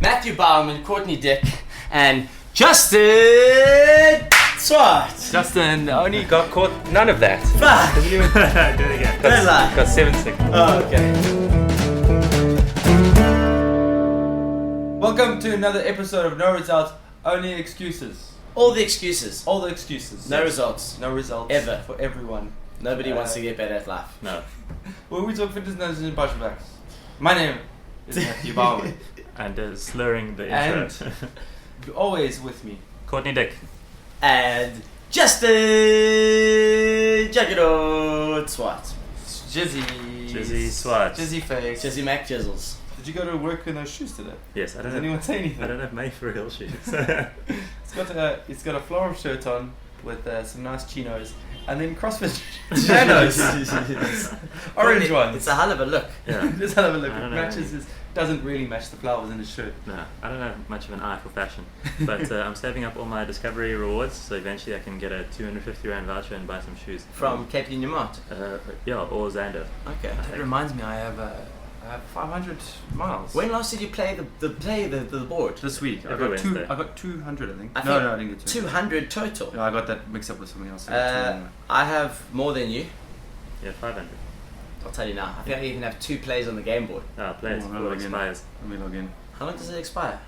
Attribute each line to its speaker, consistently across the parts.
Speaker 1: Matthew Bauman, Courtney Dick, and Justin Swart.
Speaker 2: Justin only got caught none of that.
Speaker 1: Fuck.
Speaker 2: Doesn't even do it again. Got 7 seconds.
Speaker 1: Oh, okay.
Speaker 2: Welcome to another episode of No Results, Only Excuses.
Speaker 1: All the excuses.
Speaker 2: All the excuses.
Speaker 1: No results.
Speaker 2: No results.
Speaker 1: Ever.
Speaker 2: For everyone.
Speaker 1: Nobody wants to get better at life.
Speaker 2: No. Well, we talk fitness, knowledge, and backs. My name is Matthew Bauman.
Speaker 3: And slurring the intro.
Speaker 2: And always with me,
Speaker 3: Courtney Dick.
Speaker 1: And Justin Juggernaut Swart.
Speaker 2: Jizzy
Speaker 3: Swart.
Speaker 2: Jizzy face.
Speaker 1: Jizzy Mac Jizzles.
Speaker 2: Did you go to work in those shoes today?
Speaker 3: Yes,
Speaker 2: Does anyone say anything?
Speaker 3: I don't have made for real shoes.
Speaker 2: It's got a floral shirt on with some nice chinos, and then CrossFit nanos, orange ones.
Speaker 1: It's a hell of a look.
Speaker 3: Yeah.
Speaker 2: Let's have a look.
Speaker 3: I
Speaker 2: It
Speaker 3: don't know.
Speaker 2: matches. Doesn't really match the flowers in his shirt.
Speaker 3: No, I don't have much of an eye for fashion, but I'm saving up all my Discovery rewards, so eventually I can get a 250 Rand voucher and buy some shoes.
Speaker 1: From Cape Union Mart.
Speaker 3: Yeah, or Xander.
Speaker 1: Okay.
Speaker 2: That reminds me, I have 500 miles.
Speaker 1: When last did you play the board?
Speaker 2: This week. I
Speaker 3: Every
Speaker 2: got
Speaker 3: Wednesday.
Speaker 2: I got 200, I think.
Speaker 1: I
Speaker 2: No,
Speaker 1: think
Speaker 2: I didn't get
Speaker 1: 200 total.
Speaker 2: No, I got that mixed up with something else. I got 200.
Speaker 1: I have more than you.
Speaker 3: Yeah, 500.
Speaker 1: I'll tell you now. I think I even have 2 plays on the gameboard.
Speaker 3: Play it.
Speaker 2: Oh,
Speaker 3: Or expires.
Speaker 2: Let me log in.
Speaker 1: How long does it expire?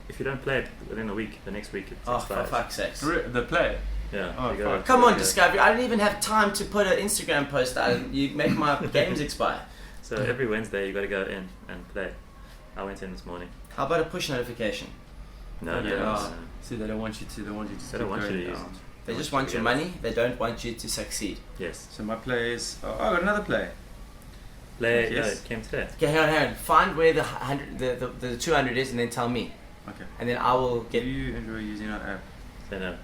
Speaker 3: If you don't play it within a week, the next week it
Speaker 1: Oh, for
Speaker 3: expires.
Speaker 1: fuck's sakes.
Speaker 2: The play.
Speaker 3: Yeah.
Speaker 2: Oh,
Speaker 3: you gotta-
Speaker 2: fuck.
Speaker 1: Come on,
Speaker 3: yeah.
Speaker 1: Discovery. I didn't even have time to put an Instagram post out and you make my games expire.
Speaker 3: So every Wednesday you got to go in and play. I went in this morning.
Speaker 1: How about a push notification?
Speaker 3: No,
Speaker 2: Yeah,
Speaker 3: no.
Speaker 2: See, they don't want you to. They want you to.
Speaker 3: They don't want you to
Speaker 2: keep
Speaker 3: use
Speaker 2: going
Speaker 3: it.
Speaker 1: They
Speaker 3: They
Speaker 1: just
Speaker 3: want
Speaker 1: want
Speaker 3: you
Speaker 1: your
Speaker 3: to
Speaker 1: money. They don't want you to succeed.
Speaker 3: Yes.
Speaker 2: So my play is. Oh, I got another play.
Speaker 3: Play.
Speaker 2: Yes.
Speaker 3: No, it came today.
Speaker 1: Okay, hang on. Find where the 100, the 200 is, and then tell me,
Speaker 2: Okay.
Speaker 1: and then I will
Speaker 2: Do
Speaker 1: get.
Speaker 2: you enjoy using our app?
Speaker 3: Say no.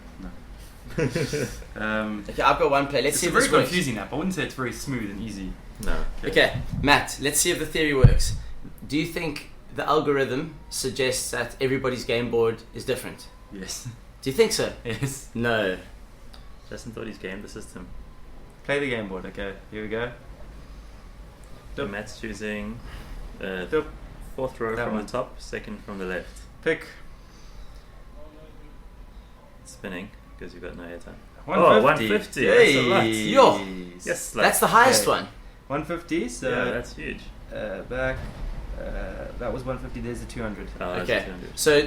Speaker 1: Okay, I've got one play. Let's
Speaker 2: It's
Speaker 1: see
Speaker 2: a
Speaker 1: if
Speaker 2: very
Speaker 1: this works.
Speaker 2: confusing app. I wouldn't say it's very smooth and easy.
Speaker 3: No.
Speaker 1: Okay, Matt. Let's see if the theory works. Do you think the algorithm suggests that everybody's game board is different?
Speaker 2: Yes.
Speaker 1: Do you think so?
Speaker 2: Yes.
Speaker 1: No.
Speaker 3: Justin thought he's gamed the system.
Speaker 2: Play the game board. Okay. Here we go.
Speaker 3: So
Speaker 2: Yep.
Speaker 3: Matt's choosing
Speaker 2: Yep.
Speaker 3: fourth row
Speaker 2: That
Speaker 3: from
Speaker 2: one.
Speaker 3: the top, second from the left.
Speaker 2: Pick
Speaker 3: Spinning because you've got no airtime.
Speaker 2: 150.
Speaker 3: 150. That's a lot.
Speaker 1: Yo.
Speaker 3: Yes,
Speaker 1: That's the highest
Speaker 2: Okay.
Speaker 1: one.
Speaker 2: 150. So
Speaker 3: yeah, that's huge.
Speaker 2: back. That was 150. There's the 200.
Speaker 3: Oh, that's
Speaker 1: Okay.
Speaker 3: 200.
Speaker 1: So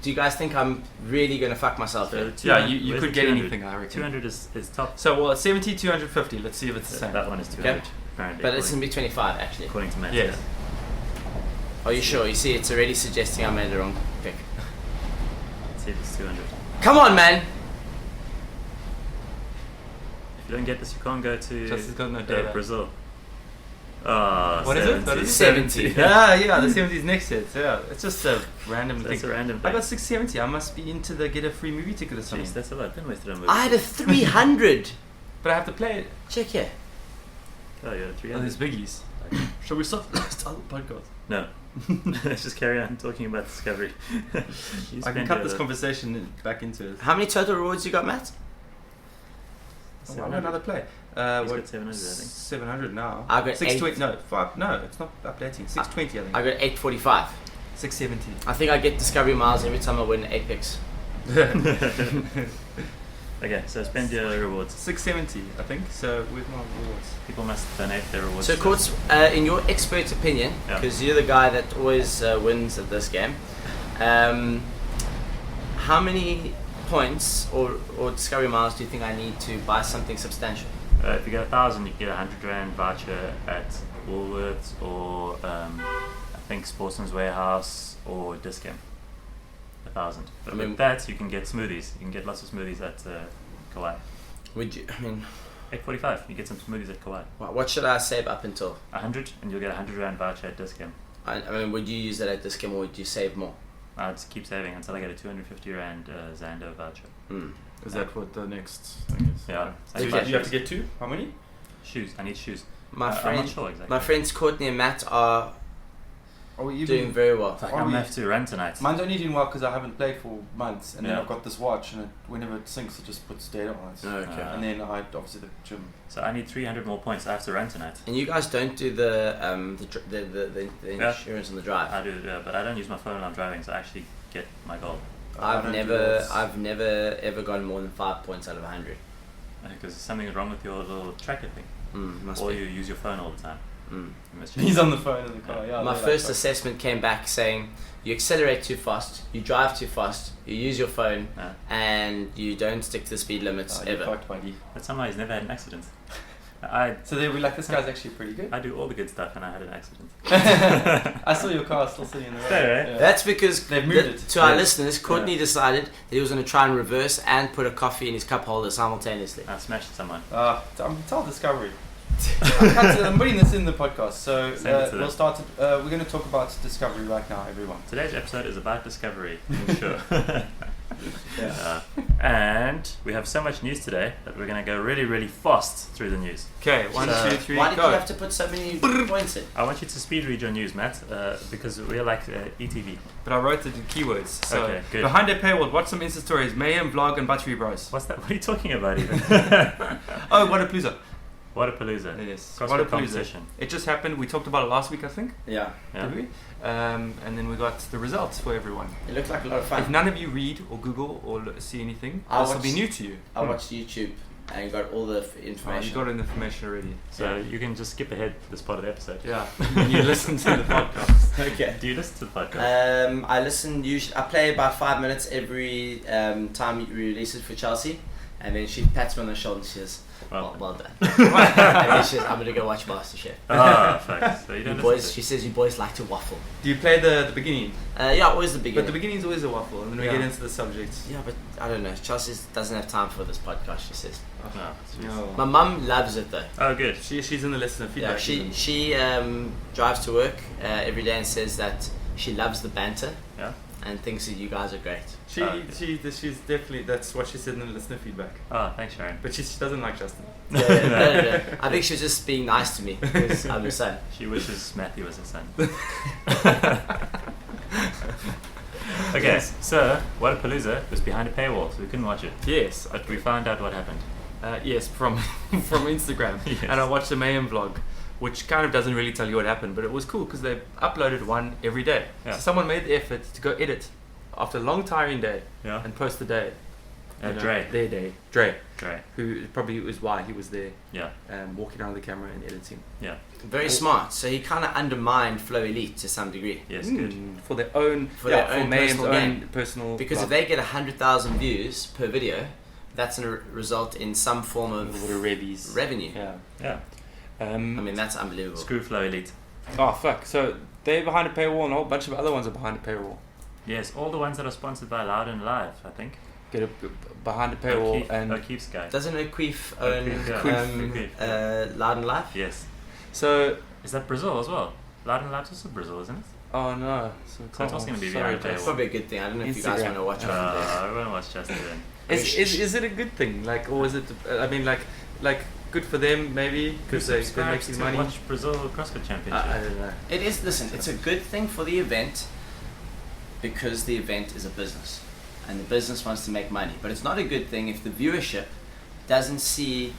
Speaker 1: do you guys think I'm really gonna fuck myself
Speaker 3: So
Speaker 1: here?
Speaker 3: the
Speaker 2: Yeah,
Speaker 3: 200
Speaker 2: you
Speaker 3: where's
Speaker 2: could
Speaker 3: the
Speaker 2: get
Speaker 3: 200?
Speaker 2: anything, I reckon.
Speaker 3: 200 is top.
Speaker 2: So well, 70, 250. Let's see if it's the same.
Speaker 3: That one is 200. Apparently.
Speaker 1: But it's
Speaker 3: according,
Speaker 1: gonna be 25 actually.
Speaker 3: according to Matt.
Speaker 2: Yes.
Speaker 1: Are you sure? You see, it's already suggesting I made the wrong pick.
Speaker 3: Let's see if it's 200.
Speaker 1: Come on, man.
Speaker 3: If you don't get this, you can't go to
Speaker 2: Justin's got no data.
Speaker 3: Brazil. Oh,
Speaker 2: What is it? What is it?
Speaker 1: 70.
Speaker 2: Yeah, the 70 is next to it. Yeah, it's just a random
Speaker 3: That's
Speaker 2: thing.
Speaker 3: a random
Speaker 2: I
Speaker 3: thing.
Speaker 2: got 670. I must be into the get a free movie ticket or something.
Speaker 3: Jeez, that's a lot. Don't waste it on movies.
Speaker 1: I had a 300.
Speaker 2: But I have to play it.
Speaker 1: Check here.
Speaker 3: Oh, you're at
Speaker 2: Oh,
Speaker 3: 300.
Speaker 2: there's biggies. Shall we start the podcast?
Speaker 3: No. Let's just carry on talking about Discovery. You
Speaker 2: I can
Speaker 3: spent
Speaker 2: cut
Speaker 3: your-
Speaker 2: this conversation back into it.
Speaker 1: How many total rewards you got, Matt?
Speaker 2: Oh, I got another play.
Speaker 3: He's
Speaker 2: What?
Speaker 3: got 700, I think.
Speaker 2: 700 now.
Speaker 1: I got
Speaker 2: 620. No, 5. No, it's not updating. 620, I think.
Speaker 1: I got 845.
Speaker 2: 670.
Speaker 1: I think I get Discovery miles every time I win Apex.
Speaker 3: Okay, so spend your rewards.
Speaker 2: 670, I think. So with my rewards.
Speaker 3: People must donate their rewards.
Speaker 1: So,
Speaker 3: to
Speaker 1: Courts, in your expert opinion,
Speaker 3: Yeah.
Speaker 1: because you're the guy that always wins at this game, how many points or Discovery miles do you think I need to buy something substantial?
Speaker 3: If you get 1,000, you get a 100 Rand voucher at Woolworths or I think Sportsman's Warehouse or Discount. 1,000. But
Speaker 1: I mean-
Speaker 3: with that, you can get smoothies. You can get lots of smoothies at Kauai.
Speaker 1: Would you? I mean,
Speaker 3: 8.45. You get some smoothies at Kauai.
Speaker 1: what should I save up until?
Speaker 3: 100, and you'll get a 100 Rand voucher at Discount.
Speaker 1: I mean, would you use that at Discount or would you save more?
Speaker 3: I'll just keep saving until I get a 250 Rand Xander voucher.
Speaker 2: Is that what the next thing is?
Speaker 3: Yeah.
Speaker 2: So
Speaker 3: Okay.
Speaker 2: you have to get 2? How many?
Speaker 3: Shoes. I need shoes.
Speaker 1: My
Speaker 3: I'm
Speaker 1: friend,
Speaker 3: not sure exactly.
Speaker 1: my friends Courtney and Matt are doing very well.
Speaker 3: Like, I'm gonna have to run tonight.
Speaker 2: Mine's only doing well because I haven't played for months, and then
Speaker 3: Yeah.
Speaker 2: I've got this watch, and whenever it syncs, it just puts data on it.
Speaker 1: Okay.
Speaker 2: And then I obviously the gym.
Speaker 3: So I need 300 more points. I have to run tonight.
Speaker 1: And you guys don't do the
Speaker 3: Yeah.
Speaker 1: insurance on the drive.
Speaker 3: I do, but I don't use my phone when I'm driving, so I actually get my goal.
Speaker 2: I
Speaker 1: I've
Speaker 2: don't do
Speaker 1: never
Speaker 2: this.
Speaker 1: ever gotten more than 5 points out of 100.
Speaker 3: Because something's wrong with your little tracker thing.
Speaker 1: Must
Speaker 3: Or
Speaker 1: be.
Speaker 3: you use your phone all the time.
Speaker 1: Mm.
Speaker 3: You must check.
Speaker 2: He's on the phone in the car. Yeah.
Speaker 1: My
Speaker 2: they're
Speaker 1: first
Speaker 2: like,
Speaker 1: assessment came back saying you accelerate too fast, you drive too fast, you use your phone,
Speaker 3: Yeah.
Speaker 1: and you don't stick to the speed limits
Speaker 2: you're
Speaker 1: ever.
Speaker 2: fucked, buddy.
Speaker 3: But somehow he's never had an accident.
Speaker 2: So they were like, this guy's actually pretty good.
Speaker 3: I do all the good stuff and I had an accident.
Speaker 2: I saw your car still sitting in the road.
Speaker 3: There, right?
Speaker 2: Yeah.
Speaker 1: That's because
Speaker 2: They've moved it.
Speaker 1: to our
Speaker 2: Yeah.
Speaker 1: listeners, Courtney decided that he was going to try and reverse and put a coffee in his cup holder simultaneously.
Speaker 3: I smashed someone.
Speaker 2: Tell Discovery. I'm putting this in the podcast, so
Speaker 3: Send it to
Speaker 2: we'll
Speaker 3: them.
Speaker 2: start. We're going to talk about Discovery right now, everyone.
Speaker 3: Today's episode is about discovery, I'm sure.
Speaker 2: Yeah.
Speaker 3: And we have so much news today that we're going to go really, really fast through the news.
Speaker 2: Okay,
Speaker 3: one, two,
Speaker 2: three,
Speaker 1: Why did you have to put so many points in?
Speaker 3: I want you to speed read your news, Matt, because we're like ETV.
Speaker 2: But I wrote it in keywords. So
Speaker 3: Okay, good.
Speaker 2: behind a paywall, watch some Insta stories, mayhem, vlog, and Buttery Bros.
Speaker 3: What's that? What are you talking about even?
Speaker 2: Oh, Wodapalooza.
Speaker 3: Wodapalooza.
Speaker 2: Yes,
Speaker 3: CrossFit competition.
Speaker 2: It just happened. We talked about it last week, I think.
Speaker 1: Yeah,
Speaker 3: Yeah.
Speaker 2: Did we? And then we got the results for everyone.
Speaker 1: it looked like a lot of
Speaker 2: If
Speaker 1: fun.
Speaker 2: none of you read or Google or see anything,
Speaker 1: I
Speaker 2: this will be
Speaker 1: watched-
Speaker 2: new to you.
Speaker 1: I watched YouTube and got all the
Speaker 2: You
Speaker 1: information.
Speaker 2: got information already.
Speaker 3: So you can just skip ahead this part of the episode.
Speaker 2: Yeah, when you listen to the podcast.
Speaker 1: Okay.
Speaker 3: Do you listen to the podcast?
Speaker 1: I listen usually. I play about 5 minutes every time we release it for Chelsea, and then she pats me on the shoulder and she says, "Well done." And then she says, "I'm gonna go watch MasterChef."
Speaker 3: Ah, fuck. So you
Speaker 1: You
Speaker 3: don't
Speaker 1: boys,
Speaker 3: listen
Speaker 1: she says, "You boys like to waffle."
Speaker 2: Do you play the beginning?
Speaker 1: Yeah, always the
Speaker 2: But
Speaker 1: beginning.
Speaker 2: the beginning is always a waffle, and then we
Speaker 1: Yeah.
Speaker 2: get into the subject.
Speaker 1: Yeah, but I don't know. Chelsea doesn't have time for this podcast. She says.
Speaker 3: to it. No.
Speaker 1: My mum loves it though.
Speaker 3: Oh, good.
Speaker 2: She's in the listener
Speaker 1: Yeah,
Speaker 2: feedback.
Speaker 1: she drives to work every day and says that she loves the banter
Speaker 3: Yeah.
Speaker 1: and thinks that you guys are great.
Speaker 2: She's definitely, that's what she said in the listener feedback.
Speaker 3: Oh, thanks, Sharon.
Speaker 2: But she doesn't like Justin.
Speaker 1: No. I think she was just being nice to me because I'm her son.
Speaker 3: She wishes Matthew was her son. Okay, so Wodapalooza was behind a paywall, so we couldn't watch it.
Speaker 2: Yes,
Speaker 3: But we found out what happened.
Speaker 2: yes, from from Instagram.
Speaker 3: Yes.
Speaker 2: And I watched the Mayhem vlog, which kind of doesn't really tell you what happened, but it was cool because they uploaded one every day.
Speaker 3: Yeah.
Speaker 2: So someone made the effort to go edit after a long tiring day
Speaker 3: Yeah.
Speaker 2: and post the day. You know,
Speaker 3: Dre.
Speaker 2: their day. Dre,
Speaker 3: Great.
Speaker 2: who probably was why he was there,
Speaker 3: Yeah.
Speaker 2: walking around the camera and editing.
Speaker 3: Yeah.
Speaker 1: Very smart. So he kind of undermined Flow Elite to some degree.
Speaker 3: Yes, good.
Speaker 2: For their own,
Speaker 1: Their own
Speaker 2: Mayhem's
Speaker 1: personal
Speaker 2: own
Speaker 1: gain.
Speaker 2: personal.
Speaker 1: Because if
Speaker 2: blog.
Speaker 1: they get 100,000 views per video, that's going to result in some form of
Speaker 2: What are revies?
Speaker 1: revenue.
Speaker 2: Yeah.
Speaker 3: Yeah.
Speaker 1: I mean, that's unbelievable.
Speaker 3: Screw Flow Elite.
Speaker 2: Oh fuck! So they're behind a paywall, and a whole bunch of other ones are behind a paywall.
Speaker 3: Yes, all the ones that are sponsored by Loud and Live, I think.
Speaker 2: Get behind a paywall and
Speaker 3: O'Keefe's guy.
Speaker 1: Doesn't O'Keefe own
Speaker 3: O'Keefe,
Speaker 1: Loud and Live?
Speaker 3: Yes.
Speaker 2: so.
Speaker 3: Is that Brazil as well? Loud and Live's also Brazil, isn't it?
Speaker 2: Oh no!
Speaker 3: So it's also gonna be
Speaker 2: sorry,
Speaker 3: behind a
Speaker 2: Jess.
Speaker 1: That's probably a good thing. I don't know if you guys
Speaker 2: Instagram.
Speaker 1: want to watch it. from there.
Speaker 3: I want to watch Justin then.
Speaker 2: Is it a good thing? Like, or is it? I mean, like good for them maybe because they make
Speaker 3: to
Speaker 2: money.
Speaker 3: watch Brazil CrossFit Championship.
Speaker 2: I don't know.
Speaker 1: It is. Listen, it's a good thing for the event because the event is a business, and the business wants to make money. But it's not a good thing if the viewership doesn't see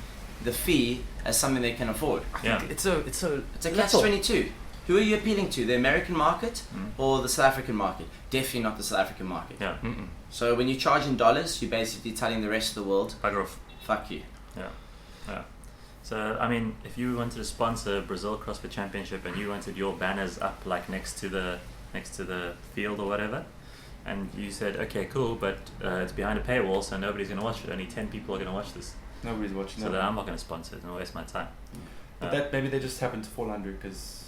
Speaker 1: the fee as something they can afford.
Speaker 3: Yeah.
Speaker 2: It's a
Speaker 1: It's a
Speaker 2: little.
Speaker 1: catch-22. Who are you appealing to? The American market
Speaker 3: Mm.
Speaker 1: or the South African market? Definitely not the South African market.
Speaker 3: Yeah.
Speaker 2: Mm-mm.
Speaker 1: So when you charge in dollars, you're basically telling the rest of the world,
Speaker 3: Bugger off.
Speaker 1: fuck you.
Speaker 3: Yeah. Yeah. So I mean, if you wanted to sponsor Brazil CrossFit Championship and you wanted your banners up like next to the field or whatever, and you said, okay, cool, but it's behind a paywall, so nobody's gonna watch it. Only 10 people are gonna watch this.
Speaker 2: Nobody's watching.
Speaker 3: So
Speaker 2: that.
Speaker 3: then I'm not gonna sponsor it and waste my time.
Speaker 2: But that maybe they just happen to fall under because.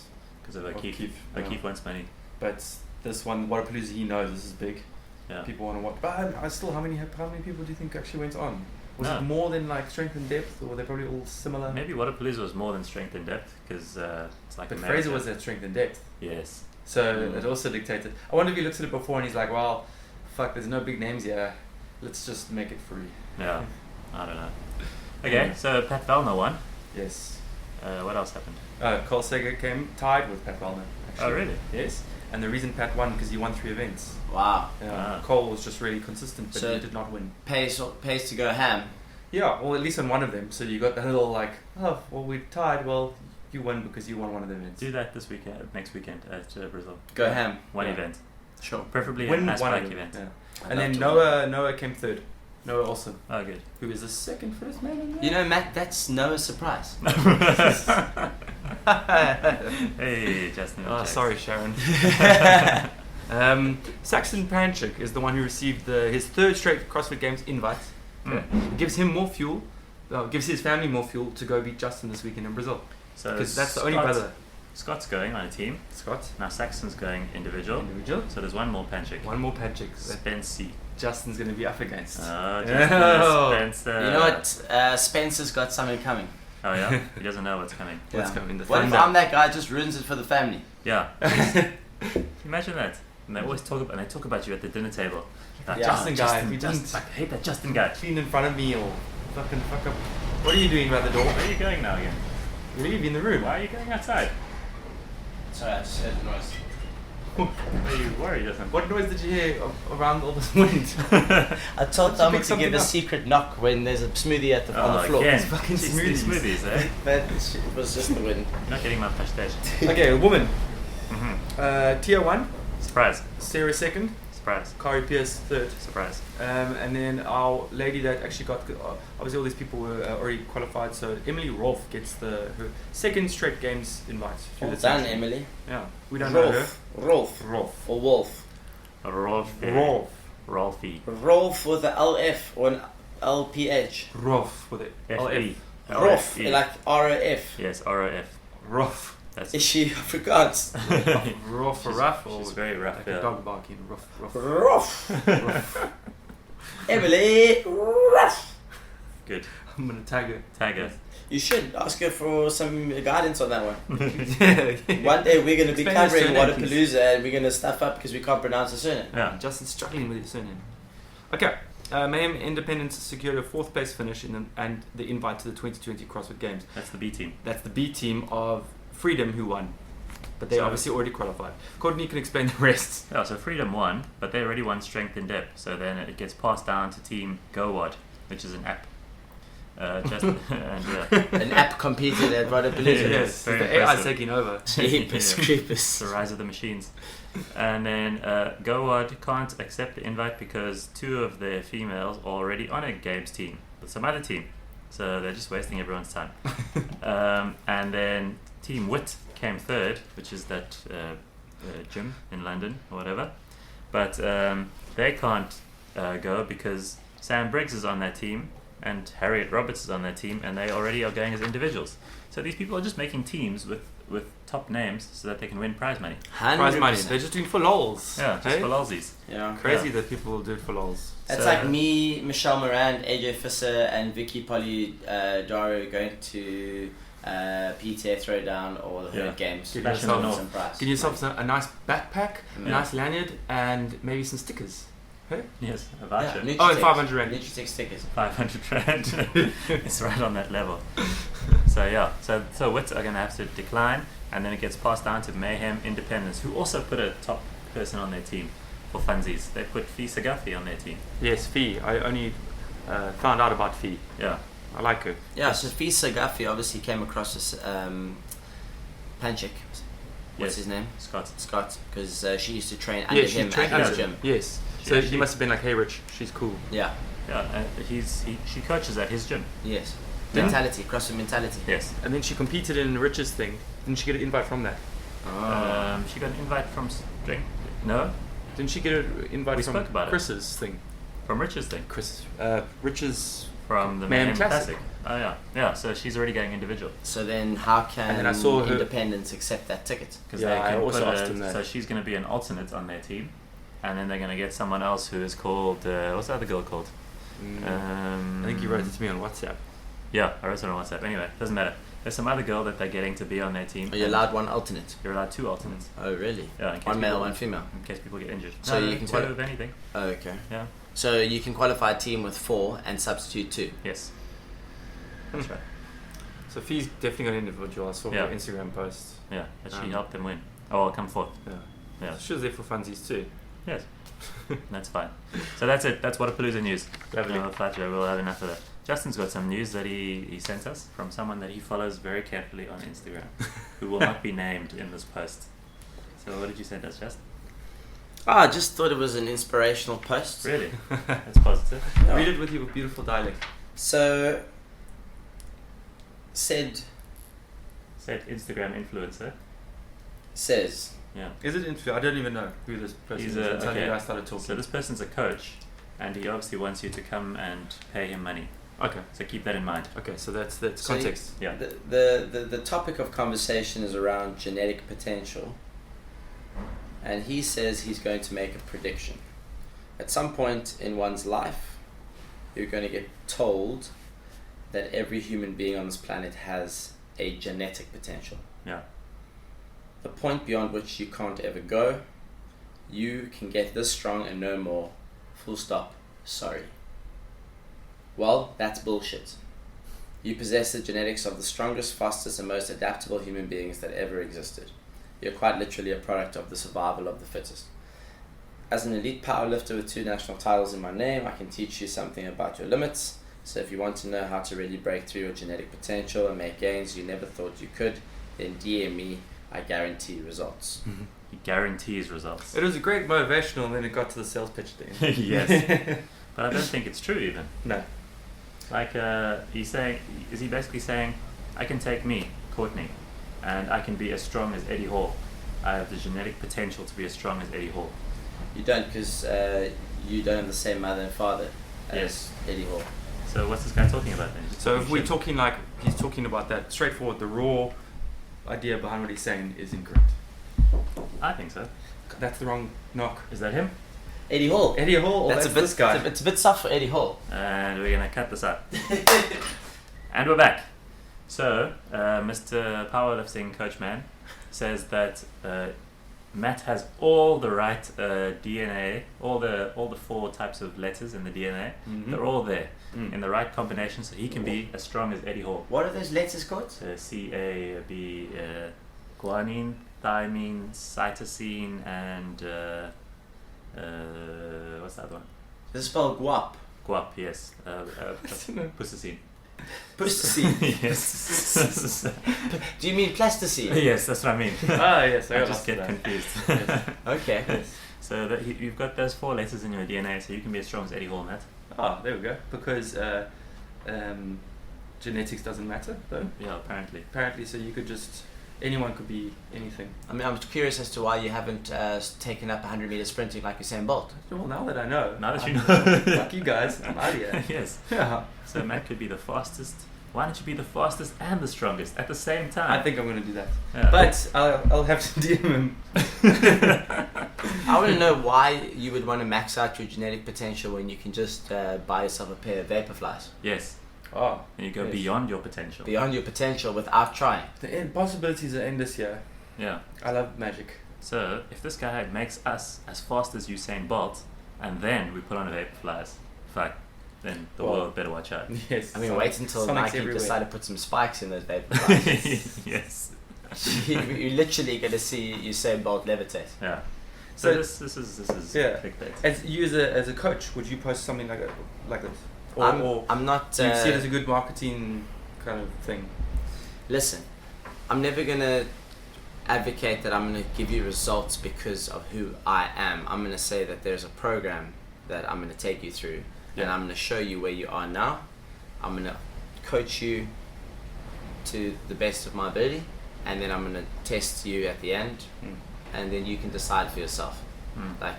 Speaker 3: Because of O'Keefe.
Speaker 2: O'Keefe,
Speaker 3: O'Keefe wants money.
Speaker 2: But this one, Wodapalooza, he knows this is big.
Speaker 3: Yeah.
Speaker 2: People want to watch. But I still, how many people do you think actually went on? Was
Speaker 3: No.
Speaker 2: it more than like strength and depth, or were they probably all similar?
Speaker 3: Maybe Wodapalooza was more than strength and depth because it's like.
Speaker 2: But
Speaker 3: America.
Speaker 2: Fraser was at strength and depth,
Speaker 3: Yes.
Speaker 2: so
Speaker 3: Mm.
Speaker 2: it also dictated. I wonder if he looked at it before and he's like, "Well, fuck, there's no big names here. Let's just make it free."
Speaker 3: Yeah. I don't know. Okay, so Pat Vellner won.
Speaker 2: Yes.
Speaker 3: What else happened?
Speaker 2: Carl Sager came tied with Pat Wellner.
Speaker 3: Oh, really?
Speaker 2: Yes. And the reason Pat won because he won 3 events.
Speaker 1: Wow.
Speaker 2: Cole was just really consistent, but
Speaker 1: So
Speaker 2: he did not win.
Speaker 1: Pays to go ham.
Speaker 2: Yeah, well, at least on one of them. So you got that little like, oh, well, we tied. Well, you won because you won one of the events.
Speaker 3: Do that this weekend, next weekend at Brazil.
Speaker 1: Go ham.
Speaker 3: One event.
Speaker 1: Sure.
Speaker 3: Preferably
Speaker 2: Win
Speaker 3: an
Speaker 2: one
Speaker 3: Aspike
Speaker 2: of them.
Speaker 3: event.
Speaker 2: Yeah. And then Noah came 3rd. Noah also,
Speaker 3: Oh, good.
Speaker 2: who is the second first man in there.
Speaker 1: You know, Matt, that's Noah's surprise.
Speaker 3: Hey, Justin.
Speaker 2: Oh, sorry, Sharon. Saxon Panchik is the one who received his 3rd straight CrossFit Games invite. It gives him more fuel, gives his family more fuel to go beat Justin this weekend in Brazil.
Speaker 3: So
Speaker 2: Because that's the only brother.
Speaker 3: Scott's going on a team.
Speaker 2: Scott.
Speaker 3: Now Saxon's going individual. So there's one more Panchik.
Speaker 2: One more Panchik that
Speaker 3: Spency.
Speaker 2: Justin's going to be up against.
Speaker 3: Oh,
Speaker 2: Yeah.
Speaker 3: Spencer.
Speaker 1: You know what? Spencer's got something coming.
Speaker 3: Oh yeah? He doesn't know what's coming.
Speaker 2: What's coming? The
Speaker 1: What if
Speaker 2: thunder.
Speaker 1: I'm that guy just ruins it for the family?
Speaker 3: Yeah. Imagine that. And they always talk about you at the dinner table. Like,
Speaker 1: Yeah.
Speaker 2: Justin guy, if he
Speaker 3: Justin,
Speaker 2: didn't
Speaker 3: I hate that Justin guy.
Speaker 2: clean in front of me or fucking fuck up. What are you doing by the door?
Speaker 3: Where are you going now again?
Speaker 2: Leave in the room.
Speaker 3: Why are you going outside?
Speaker 1: Sorry, I just heard the noise.
Speaker 3: Are you worried or something?
Speaker 2: What noise did you hear around all this wind?
Speaker 1: I told
Speaker 2: Pick
Speaker 1: Dominic to
Speaker 2: something
Speaker 1: give a
Speaker 2: up.
Speaker 1: secret knock when there's a smoothie on the floor.
Speaker 3: Again.
Speaker 2: It's fucking
Speaker 3: Jeez, these smoothies, eh?
Speaker 1: But it was just the wind.
Speaker 3: You're not getting my pastage.
Speaker 2: Okay, a woman.
Speaker 3: Mm-hmm.
Speaker 2: Tier 1,
Speaker 3: Surprise.
Speaker 2: Sarah 2nd,
Speaker 3: Surprise.
Speaker 2: Kari Pierce 3rd.
Speaker 3: Surprise.
Speaker 2: And then our lady that actually got, obviously all these people were already qualified, so Emily Rolfe gets her 2nd straight games invite. through
Speaker 1: Well
Speaker 2: the
Speaker 1: done,
Speaker 2: section.
Speaker 1: Emily.
Speaker 2: Yeah, we don't know her.
Speaker 1: Rolf.
Speaker 2: Rolfe.
Speaker 1: Or Wolf.
Speaker 3: Rolf.
Speaker 2: Rolfe.
Speaker 3: Rolfie.
Speaker 1: Rolf with an LF or an LPH.
Speaker 2: Rolfe with it.
Speaker 3: F-E.
Speaker 1: Rolf,
Speaker 3: E.
Speaker 1: like ROF.
Speaker 3: Yes, R-O-F.
Speaker 2: Rolfe.
Speaker 3: That's
Speaker 1: Is she Afrikaans?
Speaker 2: Rolfe for rough or
Speaker 3: She's very rough,
Speaker 2: like
Speaker 3: yeah.
Speaker 2: a dog barking. Rolfe.
Speaker 1: Rolf.
Speaker 2: Rolfe.
Speaker 1: Emily. Rolf.
Speaker 3: Good.
Speaker 2: I'm gonna tag her.
Speaker 3: Tag her.
Speaker 1: You should ask her for some guidance on that one.
Speaker 2: Yeah.
Speaker 1: One day we're going to be
Speaker 2: Explain
Speaker 1: covering
Speaker 2: your surname,
Speaker 1: Wodapalooza and we're going to stuff up because we can't pronounce the surname.
Speaker 3: Yeah.
Speaker 2: Justin's struggling with his surname. Okay. Mayhem Independence secured a 4th place finish and the invite to the 2020 CrossFit Games.
Speaker 3: That's the B team.
Speaker 2: That's the B team of Freedom who won. But they
Speaker 3: So-
Speaker 2: obviously already qualified. Courtney can explain the rest.
Speaker 3: Yeah, so Freedom won, but they already won Strength in Depth. So then it gets passed down to Team GoWod, which is an app. And yeah.
Speaker 1: An app competed at Wodapalooza.
Speaker 2: Yes,
Speaker 3: very
Speaker 2: the AI is
Speaker 3: impressive.
Speaker 2: taking over.
Speaker 1: Jeepers
Speaker 3: Yeah.
Speaker 1: creepers.
Speaker 3: It's the rise of the machines. And then GoWod can't accept the invite because 2 of their females are already on a games team with some other team. So they're just wasting everyone's time. And then Team Wit came 3rd, which is that gym in London or whatever. But they can't go because Sam Briggs is on that team and Harriet Roberts is on their team, and they already are going as individuals. So these people are just making teams with top names so that they can win prize money.
Speaker 2: Prize money.
Speaker 1: 100%.
Speaker 2: They're just doing for lols.
Speaker 3: Yeah, just
Speaker 2: hey?
Speaker 3: for lolsies.
Speaker 1: Yeah.
Speaker 2: Crazy that people will do it for lols.
Speaker 1: That's
Speaker 3: So-
Speaker 1: like me, Michelle Moran, AJ Fisser, and Vicky Polly Daro going to PTA Throwdown or the Herd
Speaker 3: Yeah.
Speaker 1: Games.
Speaker 2: Give
Speaker 3: Bash in the
Speaker 2: yourself,
Speaker 3: north.
Speaker 1: Some prize.
Speaker 2: get yourself a nice backpack, a
Speaker 1: Yeah.
Speaker 2: nice lanyard, and maybe some stickers.
Speaker 3: Yes, a
Speaker 1: Yeah,
Speaker 3: voucher.
Speaker 1: Nutritech.
Speaker 2: Oh, and 500 rand.
Speaker 1: Nutritech stickers.
Speaker 3: 500 rand. It's right on that level. So yeah, so Wits are going to have to decline, and then it gets passed down to Mayhem Independence, who also put a top person on their team for funsies. They put Fee Sagafi on their team.
Speaker 2: Yes, Fee. I only found out about Fee.
Speaker 3: Yeah.
Speaker 2: I like her.
Speaker 1: Yeah, so Fisa Gaffi obviously came across this Panchik. What's
Speaker 3: Yes.
Speaker 1: his name?
Speaker 3: Scott.
Speaker 1: Scott, because she used to train under him
Speaker 2: trained
Speaker 1: at his
Speaker 2: under him.
Speaker 1: gym.
Speaker 2: Yes.
Speaker 3: She
Speaker 2: So
Speaker 3: actually-
Speaker 2: he must have been like, hey, Rich, she's cool.
Speaker 1: Yeah,
Speaker 3: Yeah, she coaches at his gym.
Speaker 1: yes.
Speaker 3: Yeah.
Speaker 1: Mentality, CrossFit mentality.
Speaker 3: Yes.
Speaker 2: And then she competed in Rich's thing. Didn't she get an invite from that?
Speaker 1: Oh.
Speaker 3: She got an invite from Strength. No,
Speaker 2: Didn't she get an invite
Speaker 3: We
Speaker 2: from
Speaker 3: spoke about it.
Speaker 2: Chris's thing?
Speaker 3: from Rich's thing.
Speaker 2: Rich's.
Speaker 3: From the
Speaker 2: Mayhem
Speaker 3: Mayhem
Speaker 2: Classic.
Speaker 3: Classic. Oh yeah, yeah. So she's already going individual
Speaker 1: So then how can
Speaker 2: And then I saw her-
Speaker 1: Independence accept that ticket?
Speaker 3: because
Speaker 2: Yeah,
Speaker 3: they
Speaker 2: I
Speaker 3: can
Speaker 2: also
Speaker 3: put
Speaker 2: asked him that.
Speaker 3: So she's going to be an alternate on their team, and then they're going to get someone else who is called what's the other girl called?
Speaker 2: I think you wrote it to me on WhatsApp.
Speaker 3: Yeah, I wrote it on WhatsApp. Anyway, doesn't matter. There's some other girl that they're getting to be on their team.
Speaker 1: Are you allowed one alternate?
Speaker 3: You're allowed 2 alternates.
Speaker 1: Oh, really?
Speaker 3: Yeah, in case
Speaker 1: One male,
Speaker 3: people-
Speaker 1: one female.
Speaker 3: In case people get injured.
Speaker 1: So
Speaker 3: No,
Speaker 1: you can
Speaker 3: 2
Speaker 1: quali-
Speaker 3: of anything.
Speaker 1: Oh, okay.
Speaker 3: Yeah.
Speaker 1: So you can qualify a team with 4 and substitute 2.
Speaker 3: Yes. That's right.
Speaker 2: So Fee's definitely an individual. I saw
Speaker 3: Yeah.
Speaker 2: her Instagram post.
Speaker 3: Yeah, but she
Speaker 2: Um,
Speaker 3: helped them win. Oh, I'll come forth.
Speaker 2: Yeah.
Speaker 3: Yeah.
Speaker 2: She was there for funsies too.
Speaker 3: Yes. That's fine. So that's it. That's Wodapalooza news.
Speaker 2: Lovely.
Speaker 3: We'll have enough of that. Justin's got some news that he sent us from someone that he follows very carefully on Instagram, who will not be named in this post. So what did you send us, Justin?
Speaker 1: I just thought it was an inspirational post.
Speaker 3: Really? That's positive.
Speaker 1: Yeah.
Speaker 2: Read it with your beautiful dialect.
Speaker 1: So, said
Speaker 3: Instagram influencer.
Speaker 1: says,
Speaker 3: Yeah.
Speaker 2: Is it interview? I don't even know who this person is until you guys started talking.
Speaker 3: So this person's a coach, and he obviously wants you to come and pay him money.
Speaker 2: Okay.
Speaker 3: So keep that in mind.
Speaker 2: Okay, so that's
Speaker 1: So
Speaker 2: context.
Speaker 3: Yeah.
Speaker 1: the topic of conversation is around genetic potential. And he says he's going to make a prediction. At some point in one's life, you're going to get told that every human being on this planet has a genetic potential.
Speaker 3: Yeah.
Speaker 1: The point beyond which you can't ever go. You can get this strong and no more. Full stop. Sorry. Well, that's bullshit. You possess the genetics of the strongest, fastest, and most adaptable human beings that ever existed. You're quite literally a product of the survival of the fittest. As an elite powerlifter with 2 national titles in my name, I can teach you something about your limits. So if you want to know how to really break through your genetic potential and make gains you never thought you could, then DM me. I guarantee results.
Speaker 3: He guarantees results.
Speaker 2: It was a great motivational, and then it got to the sales pitch thing.
Speaker 3: Yes. But I don't think it's true even.
Speaker 2: No.
Speaker 3: Like he's saying, is he basically saying, I can take me, Courtney, and I can be as strong as Eddie Hall. I have the genetic potential to be as strong as Eddie Hall.
Speaker 1: You don't, because you don't have the same mother and father as
Speaker 3: Yes.
Speaker 1: Eddie Hall.
Speaker 3: So what's this guy talking about then? He's
Speaker 2: So if
Speaker 3: talking
Speaker 2: we're
Speaker 3: shit.
Speaker 2: talking like he's talking about that straightforward, the raw idea behind what he's saying is incorrect.
Speaker 3: I think so.
Speaker 2: That's the wrong knock.
Speaker 3: Is that him?
Speaker 1: Eddie Hall.
Speaker 2: Eddie Hall.
Speaker 1: That's a bit.
Speaker 2: this guy.
Speaker 1: It's a bit soft for Eddie Hall.
Speaker 3: And we're gonna cut this out. And we're back. So, Mr. Powerlifting Coach Man says that Matt has all the right DNA, all the 4 types of letters in the DNA.
Speaker 2: Mhm.
Speaker 3: They're all there in the right combination, so he can be as strong as Eddie Hall.
Speaker 1: What are those letters called?
Speaker 3: So CAB, guanine, thymine, cytosine, and what's the other one?
Speaker 1: This is spelled guap.
Speaker 3: Guap, yes. Pusacine.
Speaker 1: Plasticine.
Speaker 3: Yes.
Speaker 1: Do you mean plasticine?
Speaker 3: Yes, that's what I mean.
Speaker 2: Yes,
Speaker 3: I just get confused.
Speaker 1: Okay.
Speaker 3: So that you've got those 4 letters in your DNA, so you can be as strong as Eddie Hall, Matt.
Speaker 2: Oh, there we go. Because genetics doesn't matter, though.
Speaker 3: Yeah, apparently.
Speaker 2: Apparently, so you could just anyone could be anything.
Speaker 1: I mean, I'm curious as to why you haven't taken up 100-meter sprinting like Usain Bolt.
Speaker 2: Well, now that I know.
Speaker 3: Now that you know.
Speaker 2: Fuck you guys. I'm out of here.
Speaker 3: Yes.
Speaker 2: Yeah.
Speaker 3: So Matt could be the fastest. Why don't you be the fastest and the strongest at the same time?
Speaker 2: I think I'm going to do that.
Speaker 3: Yeah.
Speaker 2: But I'll have to DM him.
Speaker 1: I want to know why you would want to max out your genetic potential when you can just buy yourself a pair of Vaporflies.
Speaker 3: Yes.
Speaker 2: Oh.
Speaker 3: And you go
Speaker 2: Yes.
Speaker 3: beyond your potential.
Speaker 1: Beyond your potential without trying.
Speaker 2: The possibilities are endless here.
Speaker 3: Yeah.
Speaker 2: I love magic.
Speaker 3: So if this guy makes us as fast as Usain Bolt, and then we put on a Vaporflies, fuck, then the
Speaker 2: Well,
Speaker 3: world better watch out.
Speaker 2: Yes.
Speaker 1: I mean, wait until
Speaker 2: Sonic's
Speaker 1: Nike
Speaker 2: everywhere.
Speaker 1: decide to put some spikes in those Vaporflies.
Speaker 3: Yes.
Speaker 1: You're literally going to see Usain Bolt levitate.
Speaker 3: Yeah.
Speaker 2: So-
Speaker 3: So this is
Speaker 2: Yeah.
Speaker 3: clickbait.
Speaker 2: As you as a coach, would you post something like this? Or
Speaker 1: I'm not.
Speaker 2: do you see it as a good marketing kind of thing?
Speaker 1: Listen, I'm never going to advocate that I'm going to give you results because of who I am. I'm going to say that there's a program that I'm going to take you through, and
Speaker 3: Yeah.
Speaker 1: I'm going to show you where you are now. I'm going to coach you to the best of my ability, and then I'm going to test you at the end, and then you can decide for yourself. Like,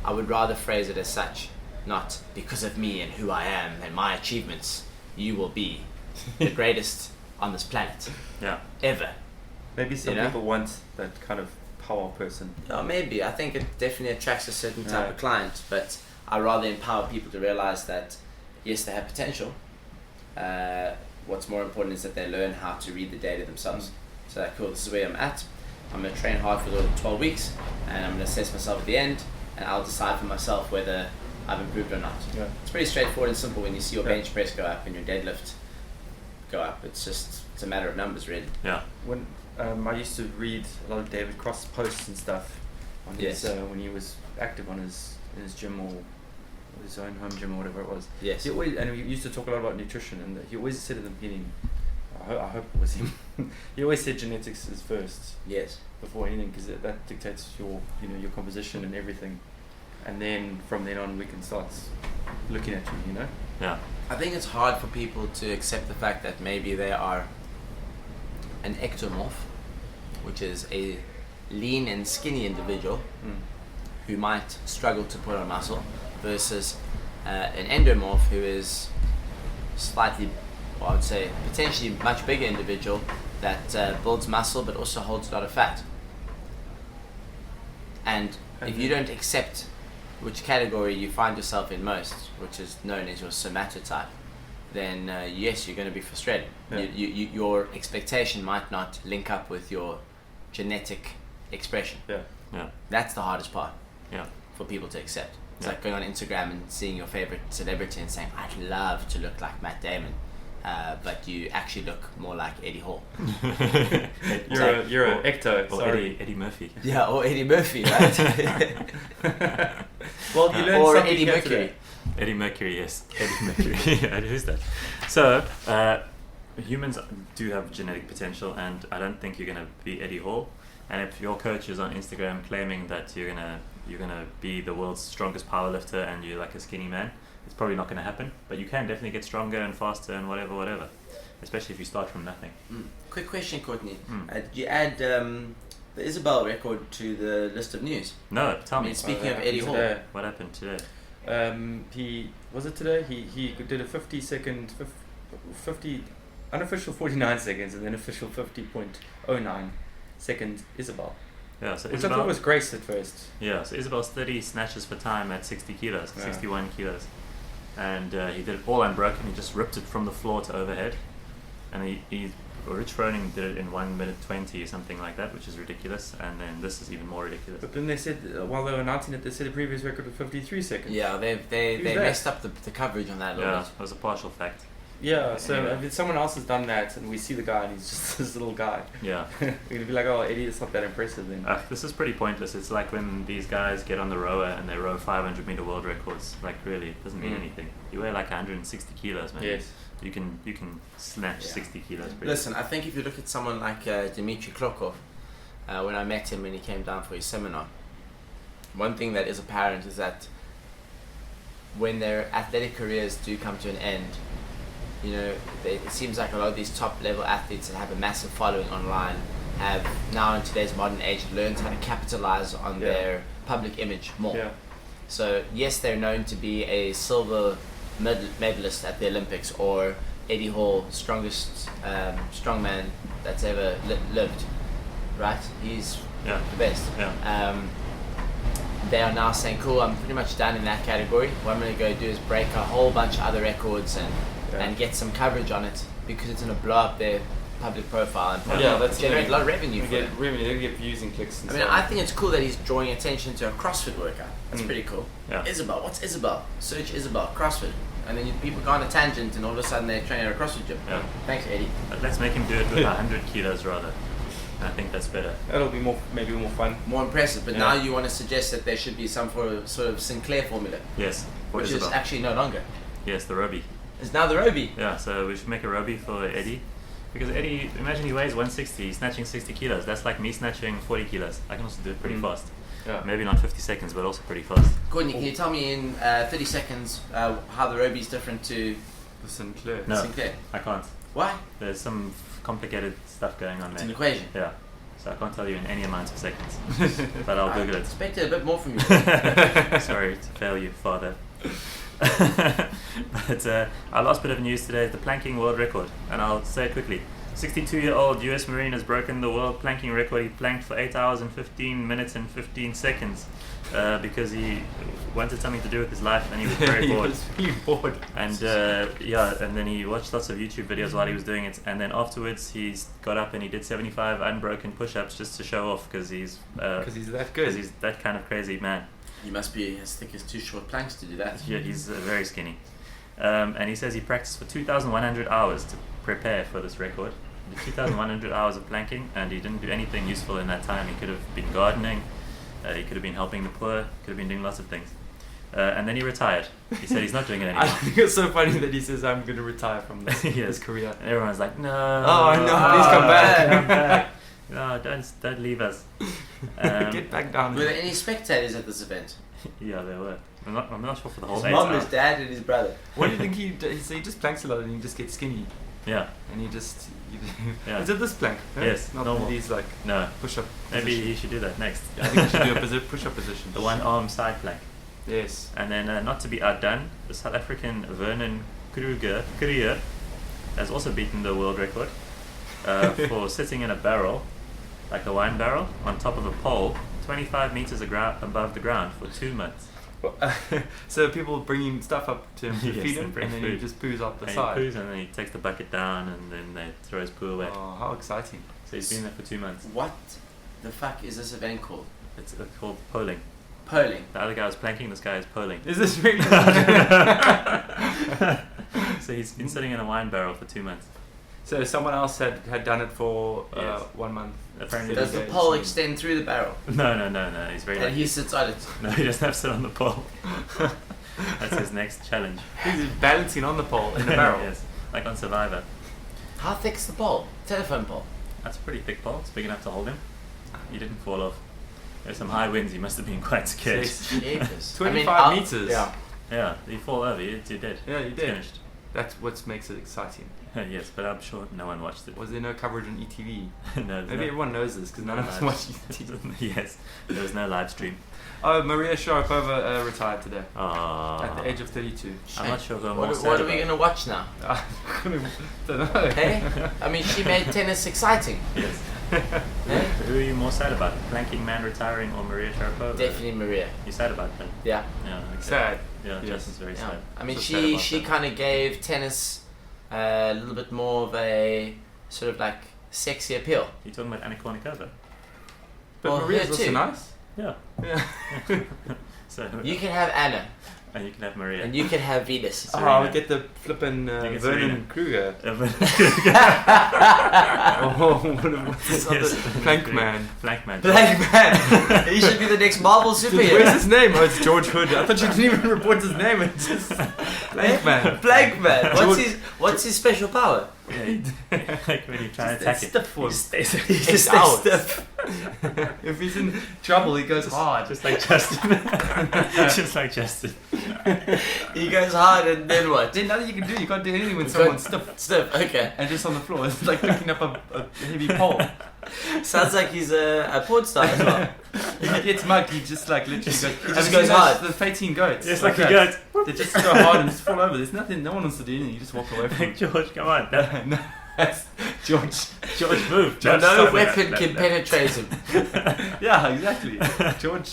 Speaker 1: I would rather phrase it as such, not because of me and who I am and my achievements, you will be the greatest on this planet
Speaker 3: Yeah.
Speaker 1: ever.
Speaker 2: Maybe some
Speaker 1: You know?
Speaker 2: people want that kind of power person.
Speaker 1: Oh, maybe. I think it definitely attracts a certain type
Speaker 2: Yeah.
Speaker 1: of client, but I rather empower people to realize that yes, they have potential. What's more important is that they learn how to read the data themselves. So like, cool, this is where I'm at. I'm going to train hard for the 12 weeks, and I'm going to assess myself at the end, and I'll decide for myself whether I've improved or not.
Speaker 2: Yeah.
Speaker 1: It's pretty straightforward and simple when you see your
Speaker 2: Yeah.
Speaker 1: bench press go up and your deadlift go up. It's a matter of numbers, really.
Speaker 3: Yeah.
Speaker 2: When I used to read a lot of David Cross posts and stuff, on
Speaker 1: Yes.
Speaker 2: his, when he was active on his gym or his own home gym or whatever it was.
Speaker 1: Yes.
Speaker 2: He always, and we used to talk a lot about nutrition, and he always said in the beginning, I hope it was him. He always said genetics is first
Speaker 1: Yes.
Speaker 2: before anything, because that dictates your your composition and everything, and then from then on we can start looking at you.
Speaker 3: Yeah.
Speaker 1: I think it's hard for people to accept the fact that maybe they are an ectomorph, which is a lean and skinny individual who might struggle to put on muscle, versus an endomorph who is slightly, well, I would say, potentially much bigger individual that builds muscle but also holds a lot of fat. And if you don't accept which category you find yourself in most, which is known as your somatotype, then yes, you're going to be frustrated.
Speaker 2: Yeah.
Speaker 1: Your expectation might not link up with your genetic expression.
Speaker 3: Yeah.
Speaker 1: That's the hardest part
Speaker 3: Yeah.
Speaker 1: for people to accept. It's
Speaker 3: Yeah.
Speaker 1: like going on Instagram and seeing your favorite celebrity and saying, I'd love to look like Matt Damon, but you actually look more like Eddie Hall.
Speaker 2: You're an ecto.
Speaker 3: Or
Speaker 2: Sorry.
Speaker 3: Eddie Murphy.
Speaker 1: Yeah, or Eddie Murphy, right?
Speaker 2: Well, you learned
Speaker 1: or
Speaker 2: something
Speaker 1: Eddie
Speaker 2: here
Speaker 1: Mercury.
Speaker 2: today.
Speaker 3: Eddie Mercury, yes. Eddie Mercury. Yeah, who's that? So, humans do have genetic potential, and I don't think you're going to be Eddie Hall. And if your coach is on Instagram claiming that you're gonna be the world's strongest powerlifter and you're like a skinny man, it's probably not going to happen. But you can definitely get stronger and faster and whatever. Especially if you start from nothing.
Speaker 1: Quick question, Courtney.
Speaker 3: Mm.
Speaker 1: Did you add the Isabel record to the list of news?
Speaker 3: No, tell me.
Speaker 1: Speaking of Eddie Hall,
Speaker 2: today.
Speaker 3: What happened today?
Speaker 2: He was it today? He did a 50 unofficial 49 seconds and then official 50.09 second Isabel.
Speaker 3: Yeah, so
Speaker 2: Which I
Speaker 3: Isabel
Speaker 2: thought was Grace at first.
Speaker 3: Yeah, so Isabel's 30 snatches for time at 60 kilos,
Speaker 2: Yeah.
Speaker 3: 61 kilos. And he did it all unbroken. He just ripped it from the floor to overhead. And Rich Froning did it in 1 minute 20 or something like that, which is ridiculous. And then this is even more ridiculous.
Speaker 2: But then they said, while they were announcing it, they said the previous record was 53 seconds.
Speaker 1: yeah, they
Speaker 2: Who's that?
Speaker 1: messed up the coverage on that a little
Speaker 3: Yeah,
Speaker 1: bit.
Speaker 3: it was a partial fact.
Speaker 2: Yeah, so
Speaker 3: Anyway.
Speaker 2: if someone else has done that and we see the guy and he's just this little guy,
Speaker 3: Yeah.
Speaker 2: we're going to be like, oh, Eddie, it's not that impressive then.
Speaker 3: This is pretty pointless. It's like when these guys get on the rower and they row 500 meter world records. Like, really, it doesn't mean anything. You weigh like 160 kilos, man.
Speaker 2: Yes.
Speaker 3: You can snatch 60 kilos. Pretty
Speaker 1: Listen, I think if you look at someone like Dmitry Klokov, when I met him when he came down for his seminar, one thing that is apparent is that when their athletic careers do come to an end, it seems like a lot of these top level athletes that have a massive following online have now in today's modern age learned how to capitalize on their public image more.
Speaker 2: Yeah.
Speaker 1: So yes, they're known to be a silver medalist at the Olympics, or Eddie Hall, strongest strongman that's ever lived, right? He's
Speaker 3: Yeah.
Speaker 1: the best.
Speaker 3: Yeah.
Speaker 1: They are now saying, cool, I'm pretty much done in that category. What I'm going to go do is break a whole bunch of other records and get some coverage on it, because it's going to blow up their public profile and probably
Speaker 2: that's
Speaker 1: generate a lot of revenue for
Speaker 2: They
Speaker 1: them.
Speaker 2: get views and clicks and
Speaker 1: I mean,
Speaker 2: stuff.
Speaker 1: I think it's cool that he's drawing attention to a CrossFit workout. That's
Speaker 2: Mm.
Speaker 1: pretty cool.
Speaker 3: Yeah.
Speaker 1: Isabel, what's Isabel? Search Isabel, CrossFit. And then people go on a tangent and all of a sudden they're training at a CrossFit gym.
Speaker 3: Yeah.
Speaker 1: Thanks, Eddie.
Speaker 3: But let's make him do it with 100 kilos rather. I think that's better.
Speaker 2: That'll be maybe more fun.
Speaker 1: More impressive. But
Speaker 2: Yeah.
Speaker 1: now you want to suggest that there should be some sort of Sinclair formula,
Speaker 3: Yes. For
Speaker 1: which
Speaker 3: Isabel.
Speaker 1: is actually no longer.
Speaker 3: Yes, the Roby.
Speaker 1: It's now the Roby.
Speaker 3: Yeah, so we should make a Roby for Eddie. Because Eddie, imagine he weighs 160, he's snatching 60 kilos. That's like me snatching 40 kilos. I can also do it pretty fast.
Speaker 2: Yeah.
Speaker 3: Maybe not 50 seconds, but also pretty fast.
Speaker 1: Courtney, can you tell me in 30 seconds how the Roby is different to
Speaker 2: The Sinclair.
Speaker 3: No.
Speaker 1: Sinclair?
Speaker 3: I can't.
Speaker 1: Why?
Speaker 3: There's some complicated stuff going on
Speaker 1: It's an
Speaker 3: there.
Speaker 1: equation.
Speaker 3: Yeah. So I can't tell you in any amount of seconds. But I'll
Speaker 1: I
Speaker 3: Google it.
Speaker 1: expected a bit more from you.
Speaker 3: Sorry to fail you, father. But our last bit of news today is the planking world record, and I'll say it quickly. 62-year-old US Marine has broken the world planking record. He planked for 8 hours and 15 minutes and 15 seconds because he wanted something to do with his life and he was very bored.
Speaker 2: He was really bored.
Speaker 3: And and then he watched lots of YouTube videos while he was doing it, and then afterwards he's got up and he did 75 unbroken push-ups just to show off, because he's
Speaker 2: Because he's that good.
Speaker 3: because he's that kind of crazy man.
Speaker 1: You must be as thick as two short planks to do that.
Speaker 3: Yeah, he's very skinny. And he says he practiced for 2,100 hours to prepare for this record. He did 2,100 hours of planking, and he didn't do anything useful in that time. He could have been gardening, He could have been helping the poor. Could have been doing lots of things. And then he retired. He said he's not doing it anymore.
Speaker 2: I think it's so funny that he says, I'm going to retire from this,
Speaker 3: Yes.
Speaker 2: this career.
Speaker 3: And everyone's like, no.
Speaker 2: Oh, no, please come back.
Speaker 3: Come back. No, don't leave us.
Speaker 2: Get back down.
Speaker 1: Were there any spectators at this event?
Speaker 3: Yeah, there were. I'm not sure for the whole
Speaker 1: His
Speaker 3: 8
Speaker 1: mom,
Speaker 3: hours.
Speaker 1: his dad, and his brother.
Speaker 2: What do you think he does? So he just planks a lot and he just gets skinny.
Speaker 3: Yeah.
Speaker 2: And he just...
Speaker 3: Yeah.
Speaker 2: Is it this plank?
Speaker 3: Yes,
Speaker 2: Not
Speaker 3: normal.
Speaker 2: these like
Speaker 3: No.
Speaker 2: push-up
Speaker 3: Maybe
Speaker 2: position.
Speaker 3: he should do that next.
Speaker 2: I think he should do a push-up position.
Speaker 3: The one arm side plank.
Speaker 2: Yes.
Speaker 3: And then, not to be outdone, the South African Vernon Kruger has also beaten the world record for sitting in a barrel, like a wine barrel, on top of a pole, 25 meters above the ground for 2 months.
Speaker 2: So people bringing stuff up to him to
Speaker 3: Yes,
Speaker 2: feed
Speaker 3: they
Speaker 2: him,
Speaker 3: bring
Speaker 2: and then he
Speaker 3: food.
Speaker 2: just poos up the
Speaker 3: And
Speaker 2: side.
Speaker 3: he poos and then he takes the bucket down and then they throw his poo away.
Speaker 2: Oh, how exciting!
Speaker 3: So he's been there for 2 months.
Speaker 1: What the fuck is this event called?
Speaker 3: It's called poling.
Speaker 1: Poling.
Speaker 3: The other guy was planking, this guy is poling.
Speaker 2: Is this really?
Speaker 3: So he's been sitting in a wine barrel for 2 months.
Speaker 2: So someone else had done it for
Speaker 3: Yes.
Speaker 2: 1 month.
Speaker 3: Apparently
Speaker 1: Does the
Speaker 2: days.
Speaker 1: pole extend through the barrel?
Speaker 3: No, he's very
Speaker 1: And
Speaker 3: lucky.
Speaker 1: he sits on it.
Speaker 3: No, he doesn't have to sit on the pole. That's his next challenge.
Speaker 2: He's balancing on the pole in the barrel.
Speaker 3: Yes, like on Survivor.
Speaker 1: How thick's the pole? Telephone pole.
Speaker 3: That's a pretty thick pole. It's big enough to hold him. He didn't fall off. There's some high winds. He must have been quite scared.
Speaker 2: Yes.
Speaker 1: Jesus.
Speaker 2: 25 meters.
Speaker 1: Yeah.
Speaker 3: Yeah, you fall over. You're dead.
Speaker 2: Yeah, you
Speaker 3: It's
Speaker 2: did.
Speaker 3: finished.
Speaker 2: That's what makes it exciting.
Speaker 3: Yes, but I'm sure no one watched it.
Speaker 2: Was there no coverage on ETV?
Speaker 3: No,
Speaker 2: Maybe everyone knows this because none of us
Speaker 3: live-
Speaker 2: watch ETV.
Speaker 3: Yes, there was no live stream.
Speaker 2: Oh, Maria Sharapova retired today at the
Speaker 3: Oh,
Speaker 2: age of 32.
Speaker 3: I'm not sure who I'm
Speaker 1: What,
Speaker 3: more
Speaker 1: what
Speaker 3: sad
Speaker 1: are we
Speaker 3: about.
Speaker 1: going to watch now?
Speaker 2: Don't know.
Speaker 1: Hey? I mean, she made tennis exciting.
Speaker 3: Yes.
Speaker 1: Hey?
Speaker 3: Who are you more sad about? Planking man retiring or Maria Sharapova?
Speaker 1: Definitely Maria.
Speaker 3: You're sad about that?
Speaker 1: Yeah.
Speaker 3: Yeah. Okay.
Speaker 2: Sad.
Speaker 3: Yeah,
Speaker 2: Yes.
Speaker 3: Justin's very
Speaker 1: Yeah.
Speaker 3: sad.
Speaker 1: I mean,
Speaker 2: So sad about
Speaker 1: she
Speaker 2: that.
Speaker 1: kind of gave tennis a little bit more of a sort of like sexy appeal.
Speaker 3: You talking about Anna Kournikova?
Speaker 2: But
Speaker 1: Well,
Speaker 2: Maria's
Speaker 1: her
Speaker 2: also
Speaker 1: too.
Speaker 2: nice.
Speaker 3: Yeah.
Speaker 2: Yeah.
Speaker 3: So
Speaker 1: You can have Anna,
Speaker 3: and you can have Maria.
Speaker 1: and you can have Venus.
Speaker 2: Oh,
Speaker 3: Serena.
Speaker 2: I'll get the flippin'
Speaker 3: You get
Speaker 2: Vernon
Speaker 3: Serena.
Speaker 2: Kruger.
Speaker 3: Yes.
Speaker 2: Oh, what's this other plank man?
Speaker 3: Plank man.
Speaker 1: Black man. He should be the next Marvel
Speaker 2: Where's
Speaker 1: superhero.
Speaker 2: his name? Oh, it's George Hood. I thought you didn't even report his name. It's just plank man.
Speaker 1: Black man. What's
Speaker 2: George-
Speaker 1: what's his special power?
Speaker 3: Yeah, like when you try and
Speaker 2: Just
Speaker 3: attack
Speaker 2: stiff
Speaker 3: it,
Speaker 2: for
Speaker 3: he
Speaker 2: him.
Speaker 3: just stays.
Speaker 1: He
Speaker 2: He's
Speaker 1: just
Speaker 2: out.
Speaker 1: stiff.
Speaker 2: If he's in trouble, he goes hard.
Speaker 3: Just like Justin. Just like Justin.
Speaker 1: He goes hard, and then what?
Speaker 2: There's nothing you can do. You can't do anything when someone's stiff
Speaker 1: Stiff. Okay.
Speaker 2: and just on the floor. It's like picking up a heavy pole.
Speaker 1: Sounds like he's a porn star as well.
Speaker 2: If he gets mugged, he just like literally goes. Have you
Speaker 1: just
Speaker 2: seen
Speaker 1: goes
Speaker 2: those-
Speaker 1: hard.
Speaker 2: The 18 goats.
Speaker 3: Just like he
Speaker 2: that.
Speaker 3: goes.
Speaker 2: They just go hard and just fall over. There's nothing. No one wants to do anything. You just walk away from
Speaker 3: Like
Speaker 2: it.
Speaker 3: George, come on.
Speaker 2: No, that's George.
Speaker 3: George, move.
Speaker 1: No
Speaker 3: George, stop it.
Speaker 1: weapon can penetrate him.
Speaker 2: Yeah, exactly. George.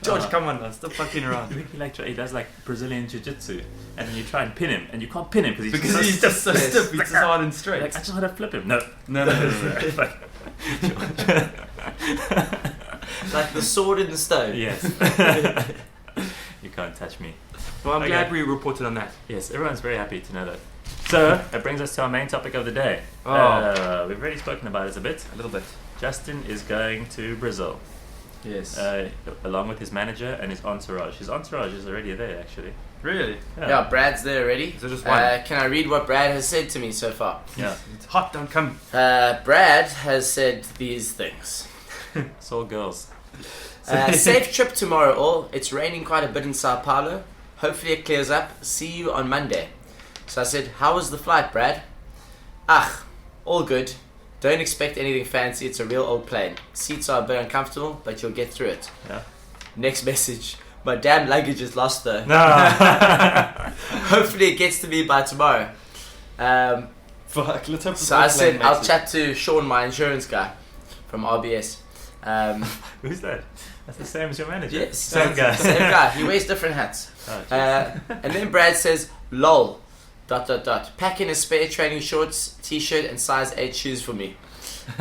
Speaker 2: George,
Speaker 3: Uh,
Speaker 2: come on now. Stop fucking around.
Speaker 3: He does like Brazilian jiu-jitsu, and then you try and pin him, and you can't pin him because
Speaker 2: Because he's just so
Speaker 1: Yes.
Speaker 2: stiff. He's just hard and straight.
Speaker 3: like, I just want to flip him. No.
Speaker 2: No.
Speaker 1: Like the sword in the stone.
Speaker 3: Yes. You can't touch me.
Speaker 2: Well, I'm
Speaker 3: Okay.
Speaker 2: glad we reported on that.
Speaker 3: Yes, everyone's very happy to know that. So, that brings us to our main topic of the day.
Speaker 2: Oh.
Speaker 3: We've already spoken about it a bit.
Speaker 2: A little bit.
Speaker 3: Justin is going to Brazil,
Speaker 2: Yes.
Speaker 3: along with his manager and his entourage. His entourage is already there, actually.
Speaker 2: Really?
Speaker 1: Yeah, Brad's there already.
Speaker 2: So just one.
Speaker 1: Can I read what Brad has said to me so far?
Speaker 3: Yeah.
Speaker 2: It's hot. Don't come.
Speaker 1: Brad has said these things.
Speaker 3: It's all girls.
Speaker 1: Safe trip tomorrow, all. It's raining quite a bit in Sao Paulo. Hopefully it clears up. See you on Monday. So I said, how was the flight, Brad? All good. Don't expect anything fancy. It's a real old plane. Seats are a bit uncomfortable, but you'll get through it.
Speaker 3: Yeah.
Speaker 1: Next message. My damn luggage is lost though.
Speaker 3: No.
Speaker 1: Hopefully it gets to me by tomorrow.
Speaker 2: Fuck. Let's hope.
Speaker 1: So I said, I'll chat to Sean, my insurance guy from RBS.
Speaker 3: Who's that? That's the same as your manager.
Speaker 1: Yes,
Speaker 3: Same guy.
Speaker 1: Same guy. He wears different hats.
Speaker 3: Oh, jeez.
Speaker 1: And then Brad says, lol, ... Pack in a spare training shorts, t-shirt and size 8 shoes for me.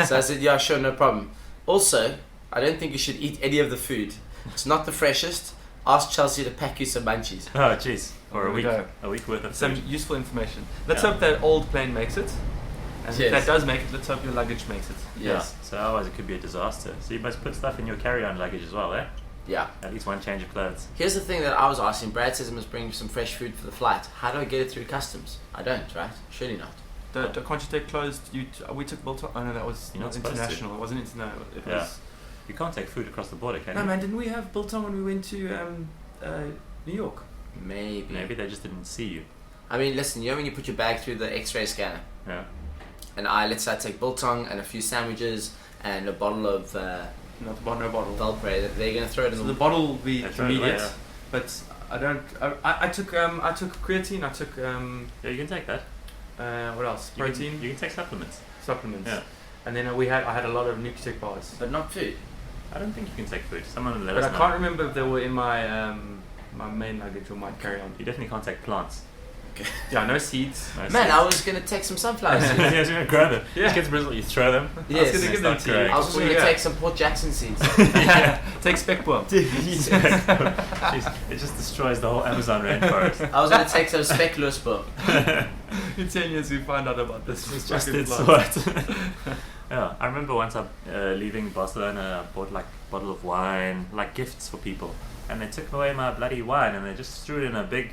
Speaker 1: So I said, yeah, sure, no problem. Also, I don't think you should eat any of the food. It's not the freshest. Ask Chelsea to pack you some munchies.
Speaker 3: Oh, jeez. Or
Speaker 2: There
Speaker 3: a
Speaker 2: we
Speaker 3: week.
Speaker 2: go.
Speaker 3: A week worth of
Speaker 2: Some
Speaker 3: food.
Speaker 2: useful information. Let's
Speaker 3: Yeah.
Speaker 2: hope that old plane makes it. And
Speaker 1: Yes.
Speaker 2: if that does make it, let's hope your luggage makes it.
Speaker 1: Yes.
Speaker 3: Yeah. So otherwise it could be a disaster. So you must put stuff in your carry-on luggage as well, eh?
Speaker 1: Yeah.
Speaker 3: At least one change of clothes.
Speaker 1: Here's the thing that I was asking. Brad says I must bring some fresh food for the flight. How do I get it through customs? I don't, right? Surely not.
Speaker 2: Can't you take clothes? We took Biltong. Oh no, that was
Speaker 3: You're
Speaker 2: not
Speaker 3: not supposed to.
Speaker 2: international. It wasn't international. It
Speaker 3: Yeah.
Speaker 2: was.
Speaker 3: You can't take food across the border, can
Speaker 2: No
Speaker 3: you?
Speaker 2: man, didn't we have Biltong when we went to New York?
Speaker 1: Maybe.
Speaker 3: Maybe they just didn't see you.
Speaker 1: I mean, listen. You know when you put your bag through the X-ray scanner,
Speaker 3: Yeah.
Speaker 1: and let's say I take biltong and a few sandwiches and a bottle of
Speaker 2: No bottle.
Speaker 1: Valpre. They're gonna throw it in
Speaker 2: So
Speaker 1: the
Speaker 2: the bottle will be
Speaker 3: They throw it away,
Speaker 2: immediate,
Speaker 3: yeah.
Speaker 2: but I don't. I took creatine. I took
Speaker 3: Yeah, you can take that.
Speaker 2: what else?
Speaker 3: You can-
Speaker 2: Protein
Speaker 3: You can take supplements.
Speaker 2: supplements.
Speaker 3: Yeah.
Speaker 2: And then I had a lot of Nutritic bars.
Speaker 1: but not food.
Speaker 3: I don't think you can take food. Someone let
Speaker 2: But
Speaker 3: us
Speaker 2: I
Speaker 3: know.
Speaker 2: can't remember if they were in my my main luggage or my carry-on.
Speaker 3: You definitely can't take plants.
Speaker 2: Yeah, no seeds.
Speaker 3: No
Speaker 1: Man,
Speaker 3: seeds.
Speaker 1: I was gonna take some sunflower seeds.
Speaker 3: Yeah, you're gonna grab them.
Speaker 2: Yeah.
Speaker 3: Kids Brazil, you throw them.
Speaker 1: Yes.
Speaker 2: I was gonna give them
Speaker 3: It's
Speaker 2: to
Speaker 3: not
Speaker 2: you.
Speaker 3: great.
Speaker 1: I was also
Speaker 2: Before you
Speaker 1: gonna
Speaker 2: go.
Speaker 1: take some Port Jackson seeds.
Speaker 2: Yeah, take speckworm.
Speaker 3: Jeez, it just destroys the whole Amazon rainforest.
Speaker 1: I was gonna take some speculoos book.
Speaker 2: In 10 years we find out about this.
Speaker 3: It's just
Speaker 2: fucking
Speaker 3: its
Speaker 2: plant.
Speaker 3: what. Yeah, I remember once leaving Barcelona, I bought like a bottle of wine, like gifts for people, and they took away my bloody wine and they just threw it in a big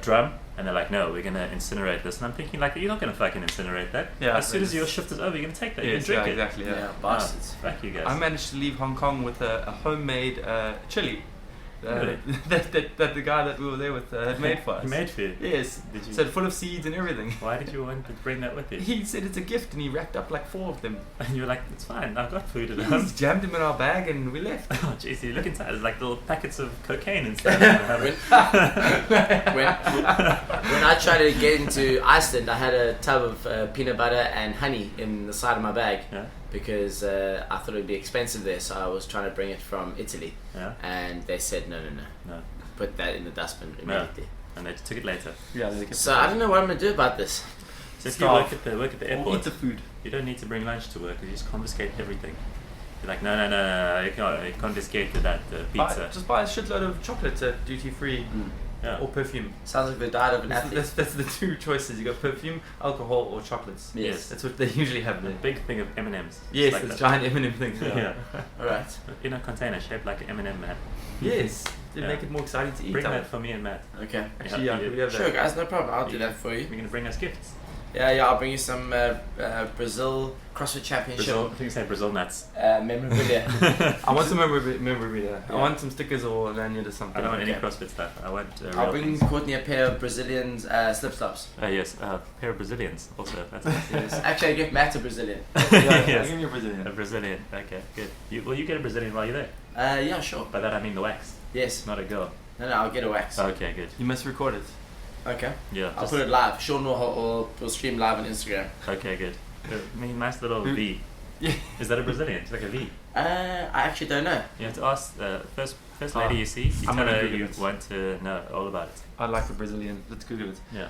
Speaker 3: drum, and they're like, "No, we're gonna incinerate this." And I'm thinking, like, you're not gonna fucking incinerate that.
Speaker 2: Yeah,
Speaker 3: as soon as
Speaker 2: it's-
Speaker 3: your shift is over, you're gonna take that. You
Speaker 2: Yes,
Speaker 3: can drink
Speaker 2: yeah,
Speaker 3: it.
Speaker 2: exactly. Yeah.
Speaker 1: Yeah, bastards.
Speaker 3: Fuck you guys.
Speaker 2: I managed to leave Hong Kong with a homemade chili
Speaker 3: Really?
Speaker 2: that the guy that we were there with had made for us.
Speaker 3: He made for you.
Speaker 2: Yes.
Speaker 3: Did you?
Speaker 2: So full of seeds and everything.
Speaker 3: Why did you want to bring that with you?
Speaker 2: He said it's a gift and he wrapped up like 4 of them.
Speaker 3: And you were like, "It's fine. I've got food at
Speaker 2: He
Speaker 3: home."
Speaker 2: just jammed them in our bag and we left.
Speaker 3: Oh jeez, you look inside. There's like little packets of cocaine and stuff.
Speaker 1: when I tried to get into Iceland, I had a tub of peanut butter and honey in the side of my bag
Speaker 3: Yeah.
Speaker 1: because I thought it would be expensive there, so I was trying to bring it from Italy,
Speaker 3: Yeah.
Speaker 1: and they said no,
Speaker 3: No.
Speaker 1: put that in the dustbin immediately.
Speaker 3: And they took it later.
Speaker 2: Yeah,
Speaker 1: So I don't know what I'm gonna do about this.
Speaker 3: So if you
Speaker 2: Starve.
Speaker 3: work at the
Speaker 2: Or
Speaker 3: airport,
Speaker 2: eat the food.
Speaker 3: you don't need to bring lunch to work. You just confiscate everything. You're like, no, you confiscate that pizza.
Speaker 2: Just buy a shitload of chocolate at duty free
Speaker 3: Yeah.
Speaker 2: or perfume.
Speaker 1: Sounds like the diet of an athlete.
Speaker 2: That's the 2 choices. You got perfume, alcohol, or chocolates.
Speaker 1: Yes.
Speaker 2: That's what they usually have
Speaker 3: A
Speaker 2: there.
Speaker 3: big thing of M&Ms.
Speaker 2: Yes,
Speaker 3: like
Speaker 2: it's
Speaker 3: that.
Speaker 2: giant M&M things.
Speaker 3: Yeah.
Speaker 1: All right.
Speaker 3: In a container shaped like an M&M, man.
Speaker 2: Yes, to
Speaker 3: Yeah.
Speaker 2: make it more exciting to eat.
Speaker 3: Bring that for me and Matt.
Speaker 1: Okay.
Speaker 2: Actually, yeah, we have
Speaker 1: Sure,
Speaker 2: that.
Speaker 1: guys, no problem. I'll do that for you.
Speaker 3: You're gonna bring us gifts.
Speaker 1: Yeah, I'll bring you some Brazil CrossFit Championship
Speaker 3: Brazil, I think you said Brazil nuts.
Speaker 1: memorabilia.
Speaker 2: I want some memorabilia. I
Speaker 1: Yeah.
Speaker 2: want some stickers or a lanyard or
Speaker 3: I
Speaker 2: something.
Speaker 3: don't want any
Speaker 1: Okay.
Speaker 3: CrossFit stuff. I want
Speaker 1: I'll
Speaker 3: real
Speaker 1: bring
Speaker 3: things.
Speaker 1: Courtney a pair of Brazilian slip flops.
Speaker 3: Yes, pair of Brazilians also. That's nice.
Speaker 1: Yes. Actually, I give Matt a Brazilian.
Speaker 2: Yeah,
Speaker 3: Yes.
Speaker 2: give me a Brazilian.
Speaker 3: A Brazilian. Okay, good. You get a Brazilian while you're there.
Speaker 1: Yeah, sure.
Speaker 3: By that I mean the wax,
Speaker 1: Yes.
Speaker 3: not a girl.
Speaker 1: No, I'll get a wax.
Speaker 3: Okay, good.
Speaker 2: You must record it.
Speaker 1: Okay.
Speaker 3: Yeah.
Speaker 1: I'll put it live. Sean will stream live on Instagram.
Speaker 3: Okay, good. I mean, nice little V.
Speaker 2: Yeah.
Speaker 3: Is that a Brazilian? It's like a V.
Speaker 1: I actually don't know.
Speaker 3: You have to ask first lady you see. You
Speaker 2: I'm
Speaker 3: tell
Speaker 2: gonna
Speaker 3: her
Speaker 2: Google
Speaker 3: you
Speaker 2: it.
Speaker 3: want to know all about it.
Speaker 2: I like the Brazilian. Let's Google it.
Speaker 3: Yeah.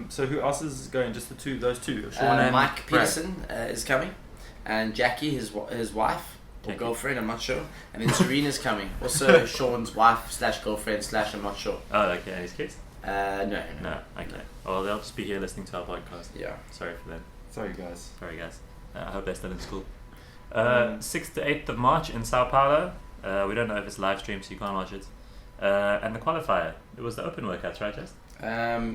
Speaker 2: So who else is going? Just those two. Sean and
Speaker 1: Mike
Speaker 2: Brad.
Speaker 1: Peterson is coming, and Jackie, his wife or
Speaker 3: Jackie.
Speaker 1: girlfriend, I'm not sure, and then Serena's coming. Also, Sean's wife / girlfriend / I'm not sure.
Speaker 3: Oh, okay. And his kids?
Speaker 1: No.
Speaker 3: No. Okay. Well, they'll just be here listening to our podcast.
Speaker 1: Yeah.
Speaker 3: Sorry for them.
Speaker 2: Sorry, guys.
Speaker 3: Sorry, guys. I hope they're still in school.
Speaker 2: Um,
Speaker 3: 6th to 8th of March in Sao Paulo. We don't know if it's live streamed, so you can't watch it. And the qualifier. It was the open workouts, right, Jess?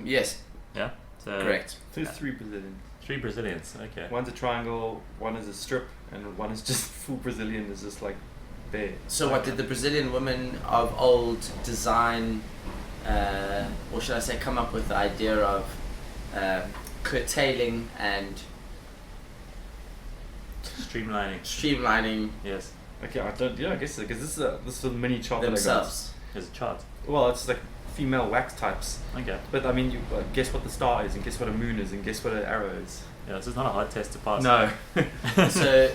Speaker 1: Yes.
Speaker 3: Yeah. So
Speaker 1: Correct.
Speaker 2: There's 3 Brazilians.
Speaker 3: 3 Brazilians. Okay.
Speaker 2: One's a triangle, one is a strip, and one is just full Brazilian. Is just like bare.
Speaker 1: So, what did the Brazilian women of old design, or should I say, come up with the idea of curtailing and streamlining
Speaker 3: Yes.
Speaker 2: Okay, I don't. Yeah, I guess because this is a mini chart that I
Speaker 1: themselves?
Speaker 3: There's a chart.
Speaker 2: got. Well, it's like female wax types.
Speaker 3: Okay.
Speaker 2: But I mean, you guess what the star is, and guess what a moon is, and guess what an arrow is.
Speaker 3: Yeah, so it's not a hard test to pass.
Speaker 2: No.
Speaker 1: So,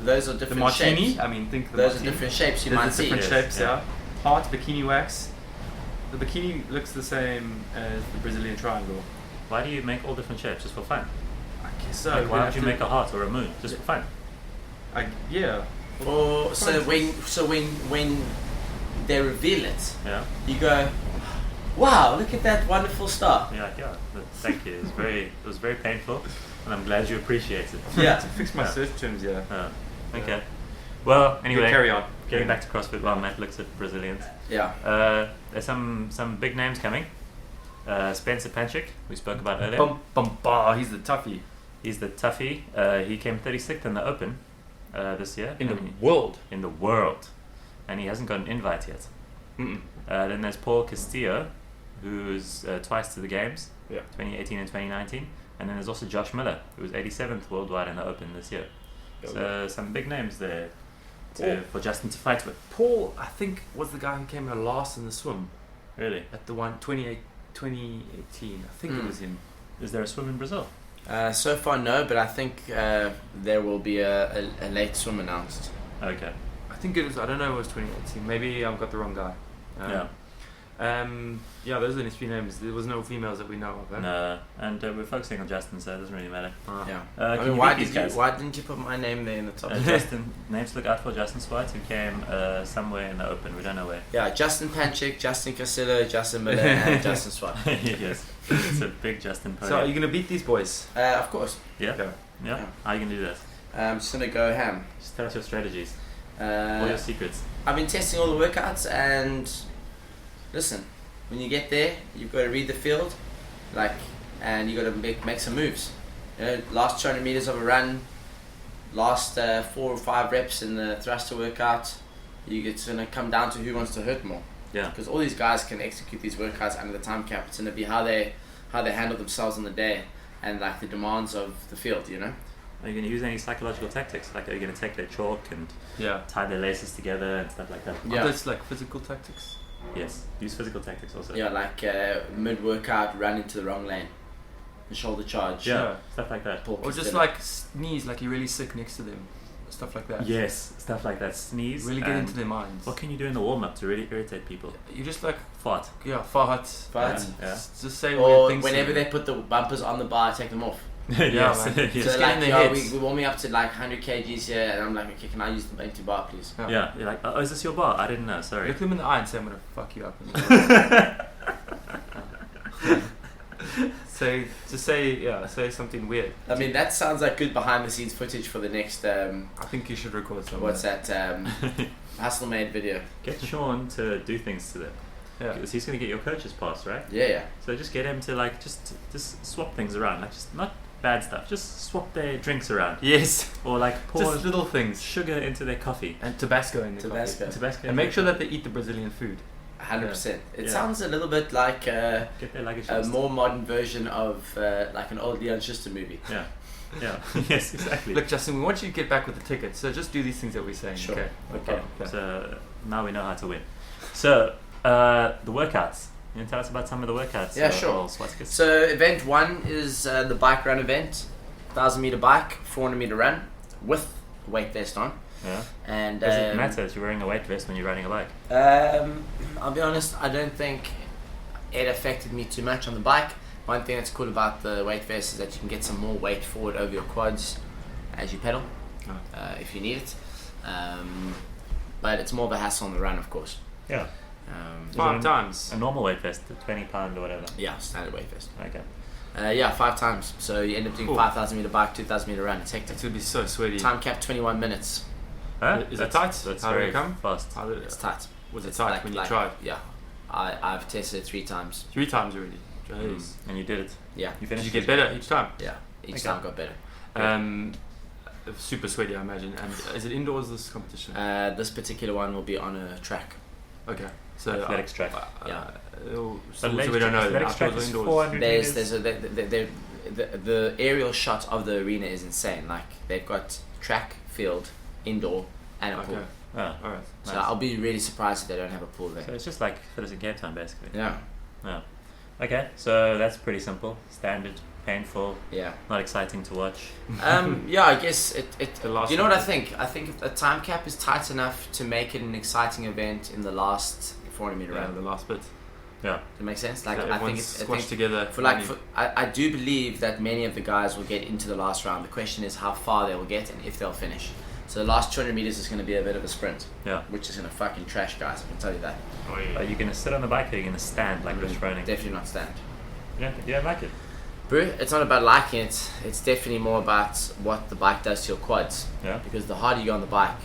Speaker 1: those are
Speaker 2: The
Speaker 1: different
Speaker 2: martini.
Speaker 1: shapes.
Speaker 2: I mean, think of the
Speaker 1: Those are
Speaker 2: martini.
Speaker 1: different shapes you
Speaker 2: There's
Speaker 1: might
Speaker 2: the
Speaker 1: see.
Speaker 2: different
Speaker 3: Yes,
Speaker 2: shapes.
Speaker 3: yeah.
Speaker 2: Yeah. Heart bikini wax. The bikini looks the same as the Brazilian triangle.
Speaker 3: Why do you make all different shapes just for fun?
Speaker 2: I guess so.
Speaker 3: Like,
Speaker 2: we
Speaker 3: why
Speaker 2: have
Speaker 3: would you
Speaker 2: to-
Speaker 3: make a heart or a moon just for fun?
Speaker 2: Yeah.
Speaker 1: Or so when they reveal it,
Speaker 3: Yeah.
Speaker 1: you go, wow, look at that wonderful star.
Speaker 3: Yeah. Thank you. It was very painful. and I'm glad you appreciate it.
Speaker 1: Yeah.
Speaker 2: To fix my search terms, yeah.
Speaker 3: Okay. Well, anyway,
Speaker 2: Carry on.
Speaker 3: getting back to CrossFit while Matt looks at Brazilians.
Speaker 1: Yeah.
Speaker 3: There's some big names coming. Spencer Panchik, we spoke about earlier.
Speaker 2: He's the toughie.
Speaker 3: He's the toughie. He came 36th in the Open this year.
Speaker 2: In the world.
Speaker 3: In the world. And he hasn't got an invite yet. Then there's Paul Castillo, who's twice to the games, 2018 and 2019. And then there's also Josh Miller, who was 87th worldwide in the Open this year. So some big names there for Justin to fight with.
Speaker 2: Paul, I think, was the guy who came in last in the swim.
Speaker 3: Really?
Speaker 2: At the one 2018. I think it was him.
Speaker 3: Is there a swim in Brazil?
Speaker 1: So far, no, but I think there will be a late swim announced.
Speaker 3: Okay.
Speaker 2: I think it was. I don't know. It was 2018. Maybe I've got the wrong guy. Yeah, those are the three names. There was no females that we know of.
Speaker 3: No, and we're focusing on Justin, so it doesn't really matter.
Speaker 1: Yeah.
Speaker 3: I mean,
Speaker 1: why didn't you put my name there in the top?
Speaker 3: Justin, names to look out for: Justin Swart, who came somewhere in the Open. We don't know where.
Speaker 1: Yeah, Justin Panchik, Justin Castillo, Justin Miller, and Justin Swart.
Speaker 3: Yes, it's a big Justin podium.
Speaker 2: So are you gonna beat these boys?
Speaker 1: Of course.
Speaker 3: Yeah. How are you gonna do that?
Speaker 1: I'm just gonna go ham.
Speaker 3: Just tell us your strategies. All your secrets.
Speaker 1: I've been testing all the workouts, and listen, when you get there, you've got to read the field, and you got to make some moves. You know, last 200 meters of a run, last 4 or 5 reps in the thruster workout. It's gonna come down to who wants to hurt more.
Speaker 3: Yeah.
Speaker 1: Because all these guys can execute these workouts under the time cap. It's gonna be how they handle themselves on the day, and like the demands of the field. You know.
Speaker 3: Are you going to use any psychological tactics? Like, are you going to take their chalk and tie their laces together and stuff like that?
Speaker 2: Yeah. That's like physical tactics.
Speaker 3: Yes, use physical tactics also.
Speaker 1: Yeah, like mid-workout, run into the wrong lane, the shoulder charge.
Speaker 3: Yeah, stuff like that.
Speaker 2: Or just like sneeze, like you're really sick next to them, stuff like that.
Speaker 3: Yes, stuff like that. Sneeze.
Speaker 2: Really get into their minds.
Speaker 3: What can you do in the warm-up to really irritate people?
Speaker 2: You just like
Speaker 3: fart.
Speaker 2: Yeah, fart.
Speaker 1: Fart.
Speaker 3: Yeah.
Speaker 2: Just say
Speaker 1: or
Speaker 2: weird things.
Speaker 1: Whenever they put the bumpers on the bar, take them off.
Speaker 3: Yes.
Speaker 1: So like, we're warming up to like 100 kgs here, and I'm like, okay, can I use the empty bar, please?
Speaker 3: Yeah. You're like, oh, is this your bar? I didn't know. Sorry.
Speaker 2: Look them in the eye and say, I'm gonna fuck you up. Say something weird.
Speaker 1: I mean, that sounds like good behind-the-scenes footage for the next.
Speaker 2: I think you should record something.
Speaker 1: What's that? Hustle Made video.
Speaker 3: Get Sean to do things to them.
Speaker 2: Yeah.
Speaker 3: Because he's gonna get your coach's pass, right?
Speaker 1: Yeah.
Speaker 3: So just get him to like just swap things around, like just not bad stuff, just swap their drinks around.
Speaker 2: Yes.
Speaker 3: Or like pour
Speaker 2: just little things.
Speaker 3: Sugar into their coffee.
Speaker 2: And Tabasco in their coffee.
Speaker 3: Tabasco.
Speaker 2: And make sure that they eat the Brazilian food.
Speaker 1: 100%. It sounds a little bit like
Speaker 3: get their luggage
Speaker 1: a more modern version of like an old Leon Schuster movie.
Speaker 3: Yeah. Yes, exactly.
Speaker 2: Look, Justin, we want you to get back with the ticket, so just do these things that we're saying.
Speaker 1: Sure.
Speaker 3: Okay. So now we know how to win. So the workouts. You want to tell us about some of the workouts?
Speaker 1: Yeah, sure. So event 1 is the bike run event, 1,000 meter bike, 400 meter run with a weight vest on.
Speaker 3: Yeah.
Speaker 1: And
Speaker 3: does it matter if you're wearing a weight vest when you're riding a bike?
Speaker 1: I'll be honest, I don't think it affected me too much on the bike. One thing that's cool about the weight vest is that you can get some more weight forward over your quads as you pedal, if you need it. But it's more of a hassle on the run, of course.
Speaker 3: Yeah.
Speaker 2: 5 times.
Speaker 3: A normal weight vest, the 20 pound or whatever.
Speaker 1: Yeah, standard weight vest.
Speaker 3: Okay.
Speaker 1: 5 times. So you end up doing 5,000 meter bike, 2,000 meter run. It's hectic.
Speaker 2: It's gonna be so sweaty.
Speaker 1: Time cap 21 minutes.
Speaker 3: Huh?
Speaker 2: Is it tight?
Speaker 3: That's
Speaker 2: How
Speaker 3: very
Speaker 2: did it come?
Speaker 3: fast.
Speaker 1: It's tight.
Speaker 2: Was it tight when you tried?
Speaker 1: Yeah. I've tested it 3 times.
Speaker 2: 3 times already. Jeez.
Speaker 3: And you did it.
Speaker 1: Yeah.
Speaker 3: You
Speaker 2: Did
Speaker 3: finished
Speaker 2: you get better each time?
Speaker 1: Yeah. Each time got better.
Speaker 2: Super sweaty, I imagine. And is it indoors, this competition?
Speaker 1: This particular one will be on a track.
Speaker 2: Okay. So
Speaker 3: athletics track.
Speaker 2: So we don't know.
Speaker 3: Athletics track is 400
Speaker 1: There's
Speaker 3: meters.
Speaker 1: the aerial shot of the arena is insane. Like they've got track, field, indoor, and a pool.
Speaker 3: Alright.
Speaker 1: So I'll be really surprised if they don't have a pool there.
Speaker 3: So it's just like Phyllis in Cape Town, basically.
Speaker 1: Yeah.
Speaker 3: Okay, so that's pretty simple, standard, painful,
Speaker 1: Yeah.
Speaker 3: not exciting to watch.
Speaker 1: Yeah, I guess it
Speaker 2: The last
Speaker 1: you know what
Speaker 2: one.
Speaker 1: I think? I think if the time cap is tight enough to make it an exciting event in the last 400 meter
Speaker 2: Yeah,
Speaker 1: run.
Speaker 2: the last bit.
Speaker 3: Yeah.
Speaker 1: Does that make sense? Like
Speaker 2: So
Speaker 1: I think
Speaker 2: everyone's
Speaker 1: it's
Speaker 2: squashed together.
Speaker 1: I do believe that many of the guys will get into the last round. The question is how far they will get and if they'll finish. So the last 200 meters is going to be a bit of a sprint.
Speaker 3: Yeah.
Speaker 1: Which is going to fucking trash guys, I can tell you that.
Speaker 3: Are you going to sit on the bike or are you going to stand like Rich Froning?
Speaker 1: Definitely not stand.
Speaker 3: Yeah, you don't like it?
Speaker 1: Bro, it's not about liking it. It's definitely more about what the bike does to your quads.
Speaker 3: Yeah.
Speaker 1: Because the harder you go on the bike,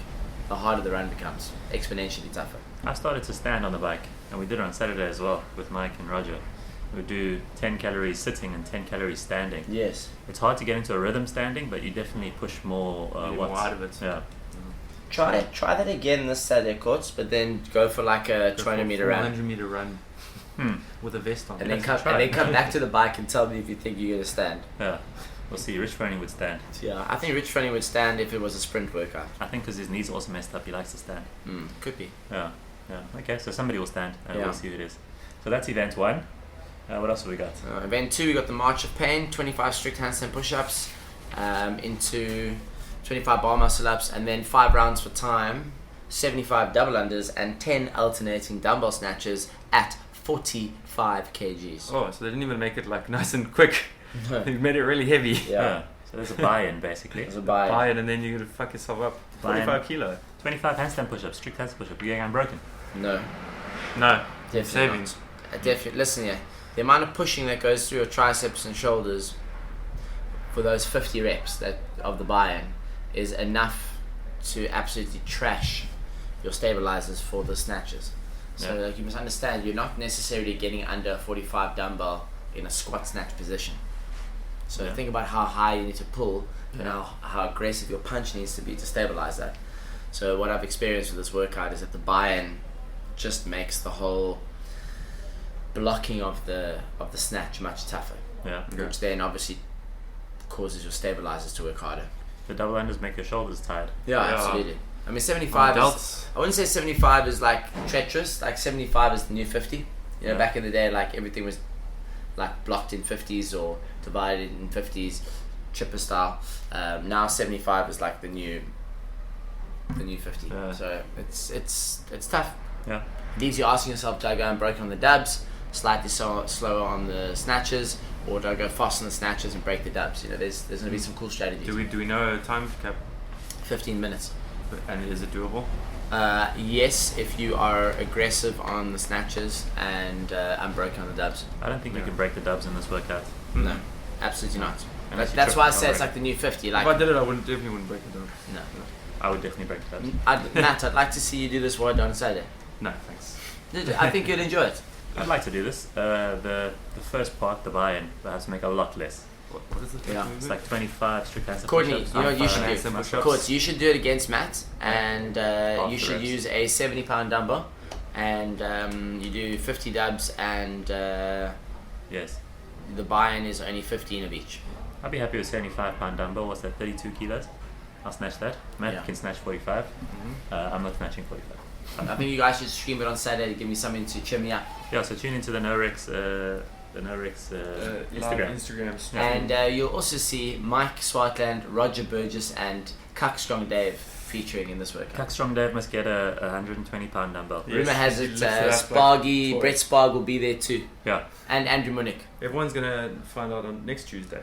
Speaker 1: the harder the run becomes. Exponentially tougher.
Speaker 3: I started to stand on the bike, and we did it on Saturday as well with Mike and Roger. We do 10 calories sitting and 10 calories standing.
Speaker 1: Yes.
Speaker 3: It's hard to get into a rhythm standing, but you definitely push more
Speaker 2: More
Speaker 3: watts.
Speaker 2: out of it.
Speaker 3: Yeah.
Speaker 1: Try that again this Saturday, Courts, but then go for like a 200-meter run.
Speaker 2: 100-meter run with a vest on.
Speaker 1: And then come back to the bike and tell me if you think you're going to stand.
Speaker 3: Yeah. We'll see. Rich Froning would stand.
Speaker 1: Yeah, I think Rich Froning would stand if it was a sprint workout.
Speaker 3: I think because his knees are also messed up, he likes to stand.
Speaker 1: Could be.
Speaker 3: Yeah. Okay, so somebody will stand, and
Speaker 1: Yeah.
Speaker 3: we'll see who it is. So that's event 1. What else have we got?
Speaker 1: Event 2, we got the March of Pain, 25 strict handstand push-ups, into 25 bar muscle ups, and then 5 rounds for time, 75 double unders, and 10 alternating dumbbell snatches at 45 kgs.
Speaker 2: Oh, so they didn't even make it like nice and quick.
Speaker 1: No.
Speaker 2: They made it really heavy.
Speaker 1: Yeah.
Speaker 3: So there's a buy-in basically.
Speaker 1: There's a buy.
Speaker 2: Buy it and then you're gonna fuck yourself up.
Speaker 3: Buy-in.
Speaker 2: 45 kilo.
Speaker 3: 25 handstand push-ups, strict handstand push-up. You're getting unbroken.
Speaker 1: No,
Speaker 2: No.
Speaker 1: definitely
Speaker 2: Saving.
Speaker 1: not. Definitely. Listen here, the amount of pushing that goes through your triceps and shoulders for those 50 reps of the buy-in is enough to absolutely trash your stabilizers for the snatches. So
Speaker 3: Yeah.
Speaker 1: like, you must understand, you're not necessarily getting under a 45 dumbbell in a squat snatch position. So
Speaker 3: Yeah.
Speaker 1: think about how high you need to pull and how aggressive your punch needs to be to stabilize that. So what I've experienced with this workout is that the buy-in just makes the whole blocking of the snatch much tougher,
Speaker 3: Yeah.
Speaker 1: which then obviously causes your stabilizers to work harder.
Speaker 3: The double unders make your shoulders tired.
Speaker 1: Yeah,
Speaker 2: Yeah.
Speaker 1: absolutely. I mean, 75 is,
Speaker 2: Delts.
Speaker 1: I wouldn't say 75 is like treacherous. Like 75 is the new 50. You know,
Speaker 3: Yeah.
Speaker 1: back in the day, like everything was like blocked in 50s or divided in 50s, chipper style. Now 75 is like the new 50.
Speaker 2: Yeah.
Speaker 1: So it's tough.
Speaker 3: Yeah.
Speaker 1: Leaves you asking yourself, do I go and break on the dubs, slightly slower on the snatches, or do I go fast on the snatches and break the dubs? You know, there's going to be some cool strategies.
Speaker 2: Do we know a time cap?
Speaker 1: 15 minutes.
Speaker 2: And is it doable?
Speaker 1: Yes, if you are aggressive on the snatches and unbroken on the dubs.
Speaker 3: I don't think you
Speaker 2: Yeah.
Speaker 3: can break the dubs in this workout.
Speaker 1: No, absolutely not.
Speaker 3: Unless you
Speaker 1: That's
Speaker 3: trip
Speaker 1: why I
Speaker 3: on
Speaker 1: say it's
Speaker 3: break.
Speaker 1: like the new 50.
Speaker 2: If
Speaker 1: Like,
Speaker 2: I did it, I definitely wouldn't break it down.
Speaker 1: no.
Speaker 3: I would definitely break the dubs.
Speaker 1: Matt, I'd like to see you do this word on Saturday.
Speaker 2: No, thanks.
Speaker 1: I think you'd enjoy it.
Speaker 3: I'd like to do this. The first part, the buy-in, I have to make a lot less.
Speaker 2: What is it?
Speaker 1: Yeah.
Speaker 3: It's like 25 strict handstand
Speaker 1: Courtney,
Speaker 3: push-ups.
Speaker 1: you know what you should
Speaker 2: handstand
Speaker 1: do?
Speaker 2: push-ups.
Speaker 1: Courts, you should do it against Matt, and
Speaker 3: Half
Speaker 1: you
Speaker 3: the
Speaker 1: should
Speaker 3: reps.
Speaker 1: use a 70-pound dumbbell, and you do 50 dubs, and
Speaker 3: Yes.
Speaker 1: the buy-in is only 15 of each.
Speaker 3: I'd be happy with 75-pound dumbbell. What's that, 32 kilos? I'll snatch that. Matt
Speaker 1: Yeah.
Speaker 3: can snatch 45. I'm not snatching 45.
Speaker 1: I think you guys should stream it on Saturday to give me something to cheer me up.
Speaker 3: Yeah, so tune into the NoRex Instagram.
Speaker 2: Instagram.
Speaker 1: And you'll also see Mike Swartland, Roger Burgess, and Cuck Strong Dave featuring in this workout.
Speaker 3: Cuck Strong Dave must get a 120-pound dumbbell.
Speaker 2: Yeah.
Speaker 1: Rumor has
Speaker 2: he
Speaker 1: it
Speaker 2: lifted it up
Speaker 1: Spargy,
Speaker 2: like
Speaker 1: Brett Sparg will be there too,
Speaker 3: Yeah.
Speaker 1: and Andrew Munich.
Speaker 2: Everyone's gonna find out on next Tuesday.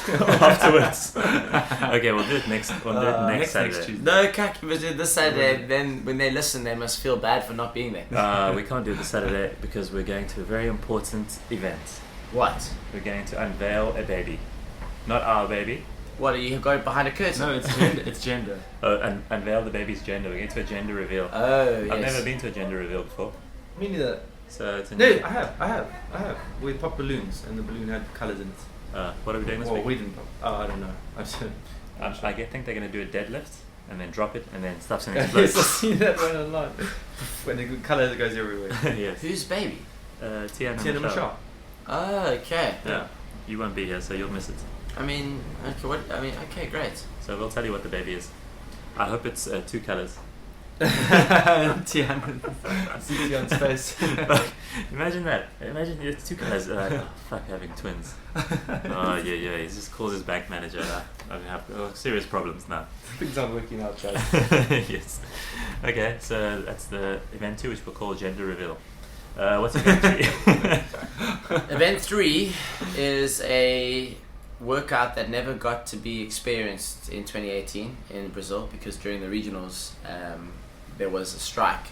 Speaker 3: Afterwards. Okay, we'll do it next. We'll do it next Saturday.
Speaker 2: Tuesday.
Speaker 1: No, Cuck, but this Saturday, then when they listen, they must feel bad for not being there.
Speaker 3: We can't do it this Saturday because we're going to a very important event.
Speaker 1: What?
Speaker 3: We're going to unveil a baby. Not our baby.
Speaker 1: What, are you going behind a curtain?
Speaker 2: No, it's gender. It's gender.
Speaker 3: And unveil the baby's gender. We're going to a gender reveal.
Speaker 1: Oh, yes.
Speaker 3: I've never been to a gender reveal before.
Speaker 2: Me neither.
Speaker 3: So it's a
Speaker 2: No,
Speaker 3: new...
Speaker 2: I have. We popped balloons, and the balloon had colours in it.
Speaker 3: What are we doing this
Speaker 2: Well,
Speaker 3: week?
Speaker 2: we didn't pop. Oh, I don't know.
Speaker 3: think they're going to do a deadlift and then drop it and then stuff's going to
Speaker 2: Yes, I've
Speaker 3: explode.
Speaker 2: seen that one online. When the colour goes everywhere.
Speaker 3: Yes.
Speaker 1: Whose baby?
Speaker 3: Tiana
Speaker 2: Tiana
Speaker 3: Michelle.
Speaker 2: Michelle.
Speaker 1: Oh, okay.
Speaker 3: Yeah. You won't be here, so you'll miss it.
Speaker 1: I mean, okay, great.
Speaker 3: So we'll tell you what the baby is. I hope it's 2 colors.
Speaker 2: Tiana. See on space.
Speaker 3: Imagine that. Imagine it's 2 colors. Oh, fuck, having twins. Oh, yeah. It just calls his bank manager. I have serious problems now.
Speaker 2: Things aren't working out, guys.
Speaker 3: Yes. Okay, so that's the event 2, which we'll call gender reveal. What's event 3?
Speaker 1: Event 3 is a workout that never got to be experienced in 2018 in Brazil because during the regionals there was a strike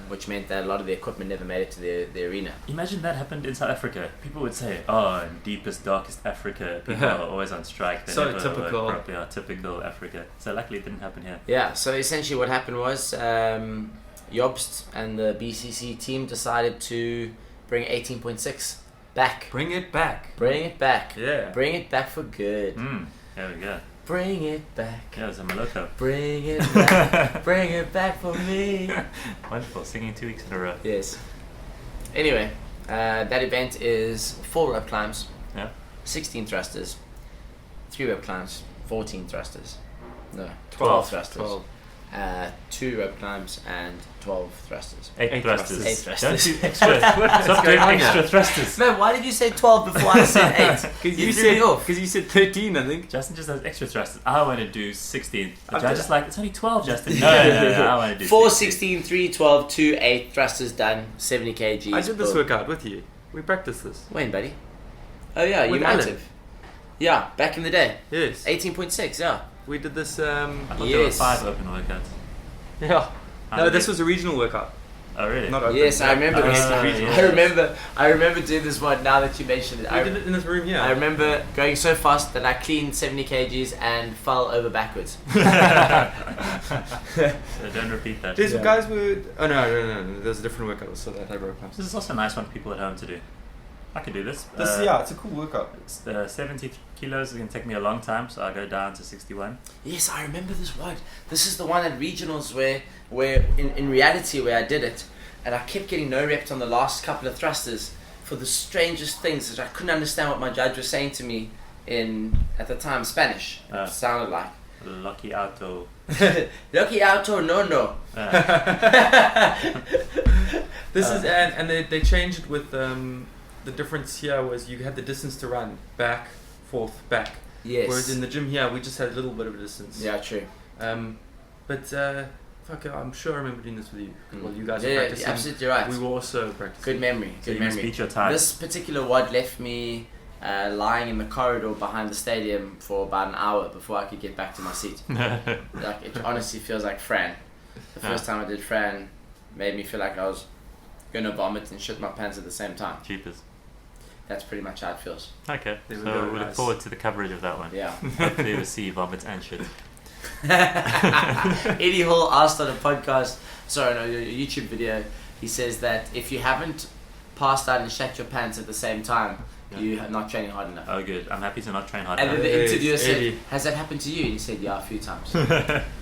Speaker 1: which meant that a lot of the equipment never made it to the arena.
Speaker 3: Imagine that happened in South Africa. People would say, "Oh, in deepest, darkest Africa, people are always on strike. They
Speaker 2: So
Speaker 3: never
Speaker 2: typical.
Speaker 3: work properly." Typical Africa. So luckily, it didn't happen here.
Speaker 1: Yeah, so essentially what happened was Jobst and the BCC team decided to bring 18.6 back.
Speaker 2: Bring it back.
Speaker 1: Bring it back.
Speaker 2: Yeah.
Speaker 1: Bring it back for good.
Speaker 3: There we go.
Speaker 1: Bring it back.
Speaker 3: Yeah, it was a Maloko.
Speaker 1: Bring it back. Bring it back for me.
Speaker 3: Wonderful. Singing 2 weeks in a row.
Speaker 1: Yes. Anyway, that event is 4 rope climbs,
Speaker 3: Yeah.
Speaker 1: 16 thrusters, 3 rope climbs, 14 thrusters. No,
Speaker 2: 12
Speaker 1: thrusters.
Speaker 2: 12.
Speaker 1: 2 rope climbs and 12 thrusters.
Speaker 3: 8 thrusters.
Speaker 1: 8 thrusters.
Speaker 3: Don't do extra. Stop doing extra thrusters.
Speaker 1: Man, why did you say 12 before I said 8?
Speaker 2: Because
Speaker 1: You threw me off.
Speaker 2: you said 13, I think.
Speaker 3: Justin just has extra thrusters. I want to do 16. The
Speaker 2: Okay.
Speaker 3: judge is like, it's only 12, Justin. No, I want to do
Speaker 1: 4,
Speaker 3: 16.
Speaker 1: 16, 3, 12, 2, 8 thrusters done, 70 kgs.
Speaker 2: I did this
Speaker 1: Boom.
Speaker 2: workout with you. We practiced this.
Speaker 1: When, buddy? Oh yeah, you
Speaker 2: With
Speaker 1: might
Speaker 2: Alan.
Speaker 1: have. Yeah, back in the day.
Speaker 2: Yes.
Speaker 1: 18.6, yeah.
Speaker 2: We did this.
Speaker 3: I thought there were
Speaker 1: Yes.
Speaker 3: 5 open workouts.
Speaker 2: Yeah.
Speaker 3: How
Speaker 2: No,
Speaker 3: did
Speaker 2: this
Speaker 3: it-
Speaker 2: was a regional workout.
Speaker 3: Oh, really?
Speaker 2: Not open.
Speaker 1: Yes, I remember this.
Speaker 3: yes.
Speaker 1: I remember doing this one now that you mentioned it.
Speaker 2: We did it in this room here.
Speaker 1: I remember going so fast that I cleaned 70 kgs and fell over backwards.
Speaker 3: So don't repeat that.
Speaker 2: There's
Speaker 1: Yeah.
Speaker 2: guys were. Oh no. There's a different workout. So that I broke pumps.
Speaker 3: This is also a nice one for people at home to do. I could do this.
Speaker 2: It's a cool workout.
Speaker 3: It's 70 kilos is going to take me a long time, so I go down to 61.
Speaker 1: Yes, I remember this one. This is the one at regionals where in reality where I did it, and I kept getting no reps on the last couple of thrusters for the strangest things that I couldn't understand what my judge was saying to me in, at the time, Spanish. It sounded like.
Speaker 3: Lucky auto.
Speaker 1: Lucky auto no.
Speaker 2: This is and they changed it with the difference here was you had the distance to run back, forth, back.
Speaker 1: Yes.
Speaker 2: Whereas in the gym here we just had a little bit of a distance.
Speaker 1: Yeah, true.
Speaker 2: But fuck, I'm sure I remember doing this with you. Well, you guys were
Speaker 1: Yeah,
Speaker 2: practicing.
Speaker 1: you're absolutely right.
Speaker 2: We were also practicing.
Speaker 1: Good memory.
Speaker 3: So
Speaker 1: Good
Speaker 3: you must
Speaker 1: memory.
Speaker 3: beat your time.
Speaker 1: This particular WOD left me lying in the corridor behind the stadium for about an hour before I could get back to my seat. Like it honestly feels like Fran. The first time I did Fran made me feel like I was gonna vomit and shit my pants at the same time.
Speaker 3: Cheapers.
Speaker 1: That's pretty much how it feels.
Speaker 3: Okay,
Speaker 2: There we
Speaker 3: so
Speaker 2: go,
Speaker 3: we look
Speaker 2: guys.
Speaker 3: forward to the coverage of that one.
Speaker 1: Yeah.
Speaker 3: Hopefully we'll see vomits and shit.
Speaker 1: Eddie Hall asked on a podcast, sorry, no, a YouTube video, he says that if you haven't passed out and shat your pants at the same time, you're not training hard enough.
Speaker 3: Oh, good. I'm happy to not train hard
Speaker 1: And then
Speaker 3: enough.
Speaker 1: the interviewer said,
Speaker 2: Eddie.
Speaker 1: has that happened to you? And he said, yeah, a few times.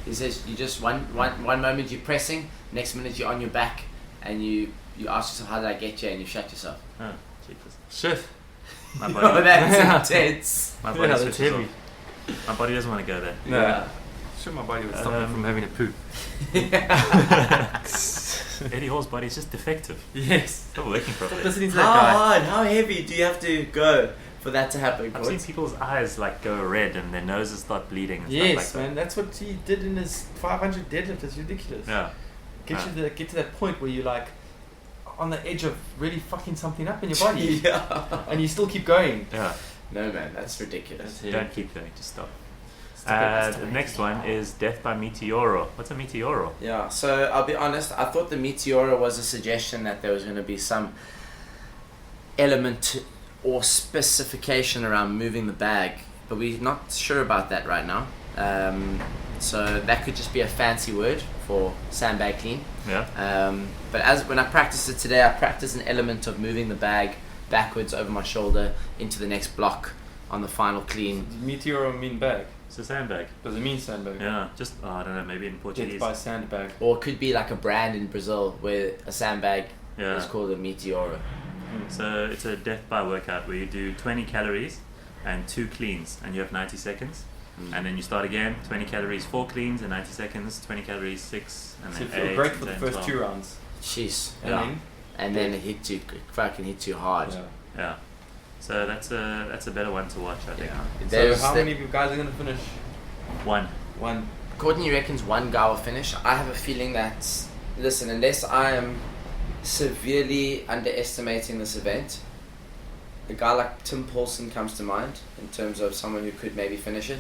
Speaker 1: He says, you just, one moment you're pressing, next minute you're on your back, and you ask yourself, how did I get here? And you shut yourself.
Speaker 3: Oh, cheapers.
Speaker 2: Shit.
Speaker 3: My
Speaker 1: Oh,
Speaker 3: body,
Speaker 1: that's intense.
Speaker 3: my body
Speaker 2: Yeah,
Speaker 3: switches
Speaker 2: that's heavy.
Speaker 3: off. My body doesn't want to go there.
Speaker 2: No.
Speaker 1: Yeah.
Speaker 2: Sure, my body would stop me from having a poo.
Speaker 3: Eddie Hall's body is just defective.
Speaker 2: Yes.
Speaker 3: It's not working
Speaker 2: Stop
Speaker 3: properly.
Speaker 2: listening to
Speaker 1: How
Speaker 2: that guy.
Speaker 1: hard, how heavy do you have to go for that to happen?
Speaker 3: I've seen
Speaker 1: Courts?
Speaker 3: people's eyes like go red and their noses start bleeding and
Speaker 2: Yes,
Speaker 3: stuff like
Speaker 2: man. That's what he did in his 500 deadlift. It's ridiculous.
Speaker 3: that.
Speaker 2: Get to that point where you're like on the edge of really fucking something up in your body,
Speaker 1: Yeah.
Speaker 2: and you still keep going.
Speaker 3: Yeah.
Speaker 1: No, man, that's ridiculous.
Speaker 3: Yeah. Don't keep going, just stop.
Speaker 1: Stop it.
Speaker 3: The next one is Death by Meteoro. What's a Meteoro?
Speaker 1: Yeah, so I'll be honest, I thought the Meteora was a suggestion that there was going to be some element or specification around moving the bag, but we're not sure about that right now. So that could just be a fancy word for sandbag clean.
Speaker 3: Yeah.
Speaker 1: But when I practiced it today, I practiced an element of moving the bag backwards over my shoulder into the next block on the final clean.
Speaker 2: Meteor mean bag.
Speaker 3: It's a sandbag.
Speaker 2: Does it mean sandbag?
Speaker 3: Yeah. Just, I don't know, maybe in Portuguese.
Speaker 2: Death by sandbag.
Speaker 1: Or it could be like a brand in Brazil where a sandbag
Speaker 3: Yeah.
Speaker 1: is called a Meteora.
Speaker 3: So it's a death by workout where you do 20 calories and 2 cleans and you have 90 seconds. And then you start again, 20 calories, 4 cleans and 90 seconds, 20 calories, 6, and
Speaker 2: So
Speaker 3: then
Speaker 2: you feel
Speaker 3: 8,
Speaker 2: great for the
Speaker 3: 10,
Speaker 2: first
Speaker 3: 12.
Speaker 2: 2 rounds.
Speaker 1: Jeez.
Speaker 3: Yeah.
Speaker 1: And then it fucking hits you hard.
Speaker 2: Yeah.
Speaker 3: Yeah. So that's a better one to watch, I think.
Speaker 1: Yeah.
Speaker 2: So
Speaker 1: There's
Speaker 2: how
Speaker 1: the-
Speaker 2: many of you guys are going to finish?
Speaker 3: 1.
Speaker 2: One.
Speaker 1: Courtney reckons one guy will finish. I have a feeling that, listen, unless I am severely underestimating this event, a guy like Tim Paulson comes to mind in terms of someone who could maybe finish it.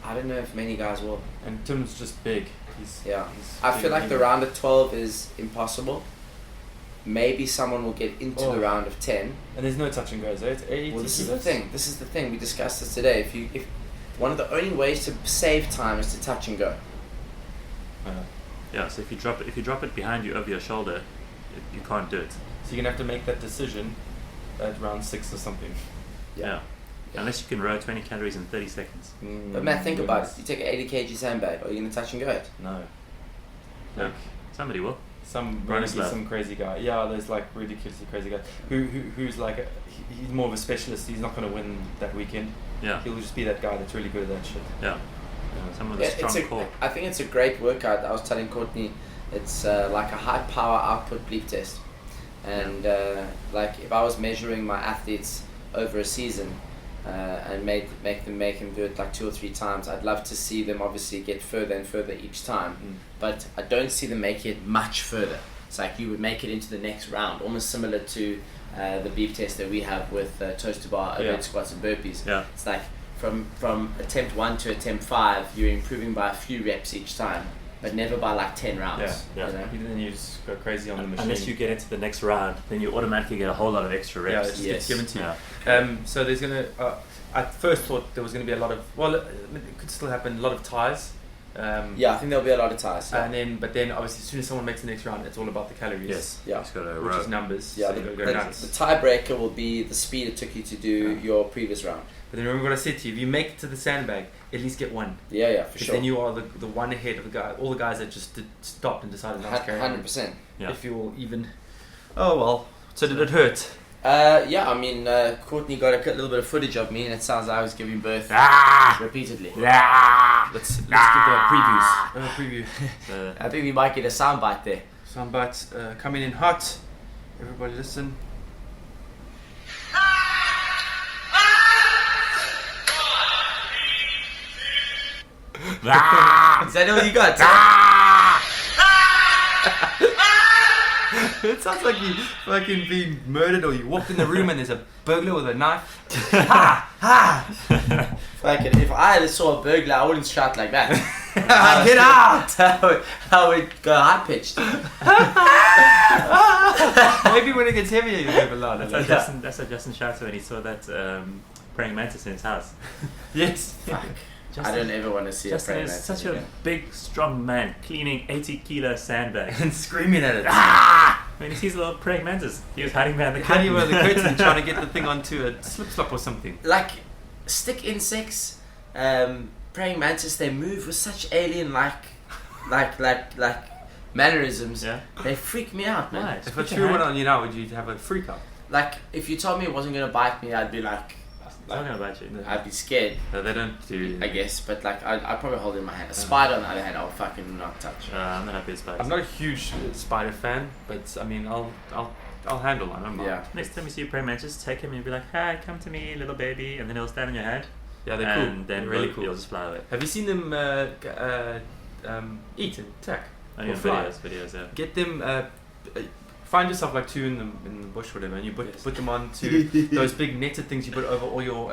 Speaker 1: I don't know if many guys will.
Speaker 2: And Tim's just big.
Speaker 1: I feel like the round of 12 is impossible. Maybe someone will get into the round of 10.
Speaker 2: And there's no touch and goes, eh?
Speaker 1: Well, this is the thing. We discussed this today. If one of the only ways to save time is to touch and go.
Speaker 3: Yeah. So if you drop it behind you over your shoulder, you can't do it.
Speaker 2: So you're gonna have to make that decision at round 6 or something.
Speaker 3: Yeah. Unless you can row 20 calories in 30 seconds.
Speaker 1: But Matt, think about it. You take an 80 kg sandbag, are you gonna touch and go it?
Speaker 2: No.
Speaker 3: No. Somebody will.
Speaker 2: Some crazy guy. Yeah, there's like ridiculously crazy guy who's like he's more of a specialist. He's not going to win that weekend.
Speaker 3: Yeah.
Speaker 2: He'll just be that guy that's really good at that shit.
Speaker 3: Yeah. Someone with a strong core.
Speaker 1: I think it's a great workout. I was telling Courtney, it's like a high power output bleep test, and like if I was measuring my athletes over a season and make them do it like 2 or 3 times, I'd love to see them obviously get further and further each time. But I don't see them make it much further. It's like you would make it into the next round, almost similar to the beef test that we have with toes to bar, overhead squats and burpees.
Speaker 3: Yeah.
Speaker 1: It's like from attempt 1 to attempt 5, you're improving by a few reps each time, but never by like 10 rounds.
Speaker 3: Yeah.
Speaker 1: You know?
Speaker 2: Then you just go crazy on the machine.
Speaker 3: Unless you get into the next round, then you automatically get a whole lot of extra reps.
Speaker 2: Yeah, it just gets given to you.
Speaker 3: Yeah.
Speaker 2: So there's gonna. I first thought there was gonna be a lot of. Well, it could still happen. A lot of ties.
Speaker 1: I think there'll be a lot of ties. Yeah.
Speaker 2: But then obviously as soon as someone makes the next round, it's all about the calories.
Speaker 3: Yes.
Speaker 1: Yeah.
Speaker 3: Just gotta
Speaker 2: Which
Speaker 3: row.
Speaker 2: is numbers.
Speaker 1: Yeah.
Speaker 2: So
Speaker 1: The
Speaker 2: you gotta go nuts.
Speaker 1: tiebreaker will be the speed it took you to do your previous round.
Speaker 2: But then remember what I said to you: if you make it to the sandbag, at least get one.
Speaker 1: Yeah, for sure.
Speaker 2: Then you are the one ahead of the guy. All the guys that just stopped and decided not to carry on.
Speaker 1: 100%.
Speaker 3: Yeah.
Speaker 2: If you're even. Oh well. So did it hurt?
Speaker 1: I mean, Courtney got a little bit of footage of me, and it sounds like I was giving birth repeatedly.
Speaker 2: Let's give the previews. Preview.
Speaker 1: I think we might get a soundbite there.
Speaker 2: Soundbite coming in hot. Everybody listen.
Speaker 1: Is that all you got?
Speaker 2: It sounds like you fucking being murdered, or you walked in the room and there's a burglar with a knife.
Speaker 1: Like if I saw a burglar, I wouldn't shout like that. Get out! I would go high pitched.
Speaker 2: Maybe when it gets heavier, you'll go louder.
Speaker 3: That's what Justin shouted when he saw that praying mantis in his house.
Speaker 2: Yes.
Speaker 1: Fuck.
Speaker 3: Justin,
Speaker 1: I don't ever want to see
Speaker 3: Justin
Speaker 1: a praying
Speaker 3: is
Speaker 1: mantis
Speaker 3: such a big, strong man cleaning 80-kilo sandbags.
Speaker 2: And screaming at it.
Speaker 3: When he sees a little praying mantis, he was hiding behind the
Speaker 2: Hiding
Speaker 3: curtain.
Speaker 2: behind the curtain trying to get the thing onto a slip-slop or something.
Speaker 1: Like stick insects, praying mantis, they move with such alien like mannerisms.
Speaker 3: Yeah.
Speaker 1: They freak me out, man.
Speaker 3: Why?
Speaker 2: If I threw one on you now, would you have a freak out?
Speaker 1: Like if you told me it wasn't gonna bite me, I'd be like,
Speaker 3: It's not gonna bite you.
Speaker 1: I'd be scared,
Speaker 2: No, they don't do.
Speaker 1: I guess. But like I'd probably hold it in my hand. A spider on the other hand, I would fucking not touch.
Speaker 3: I'm not happy with spiders.
Speaker 2: I'm not a huge spider fan, but I mean, I'll handle one. I'm
Speaker 1: Yeah.
Speaker 3: Next time you see a praying mantis, take him and be like, "Hi, come to me, little baby," and then he'll stand on your hand.
Speaker 2: Yeah, they're cool.
Speaker 3: And then
Speaker 2: They're really cool.
Speaker 3: He'll just fly away.
Speaker 2: Have you seen them eat and attack?
Speaker 3: Oh,
Speaker 2: Or
Speaker 3: yeah,
Speaker 2: fly?
Speaker 3: videos, yeah.
Speaker 2: Get them. Find yourself like 2 in the bush, whatever, and you put them onto those big netted things you put over all your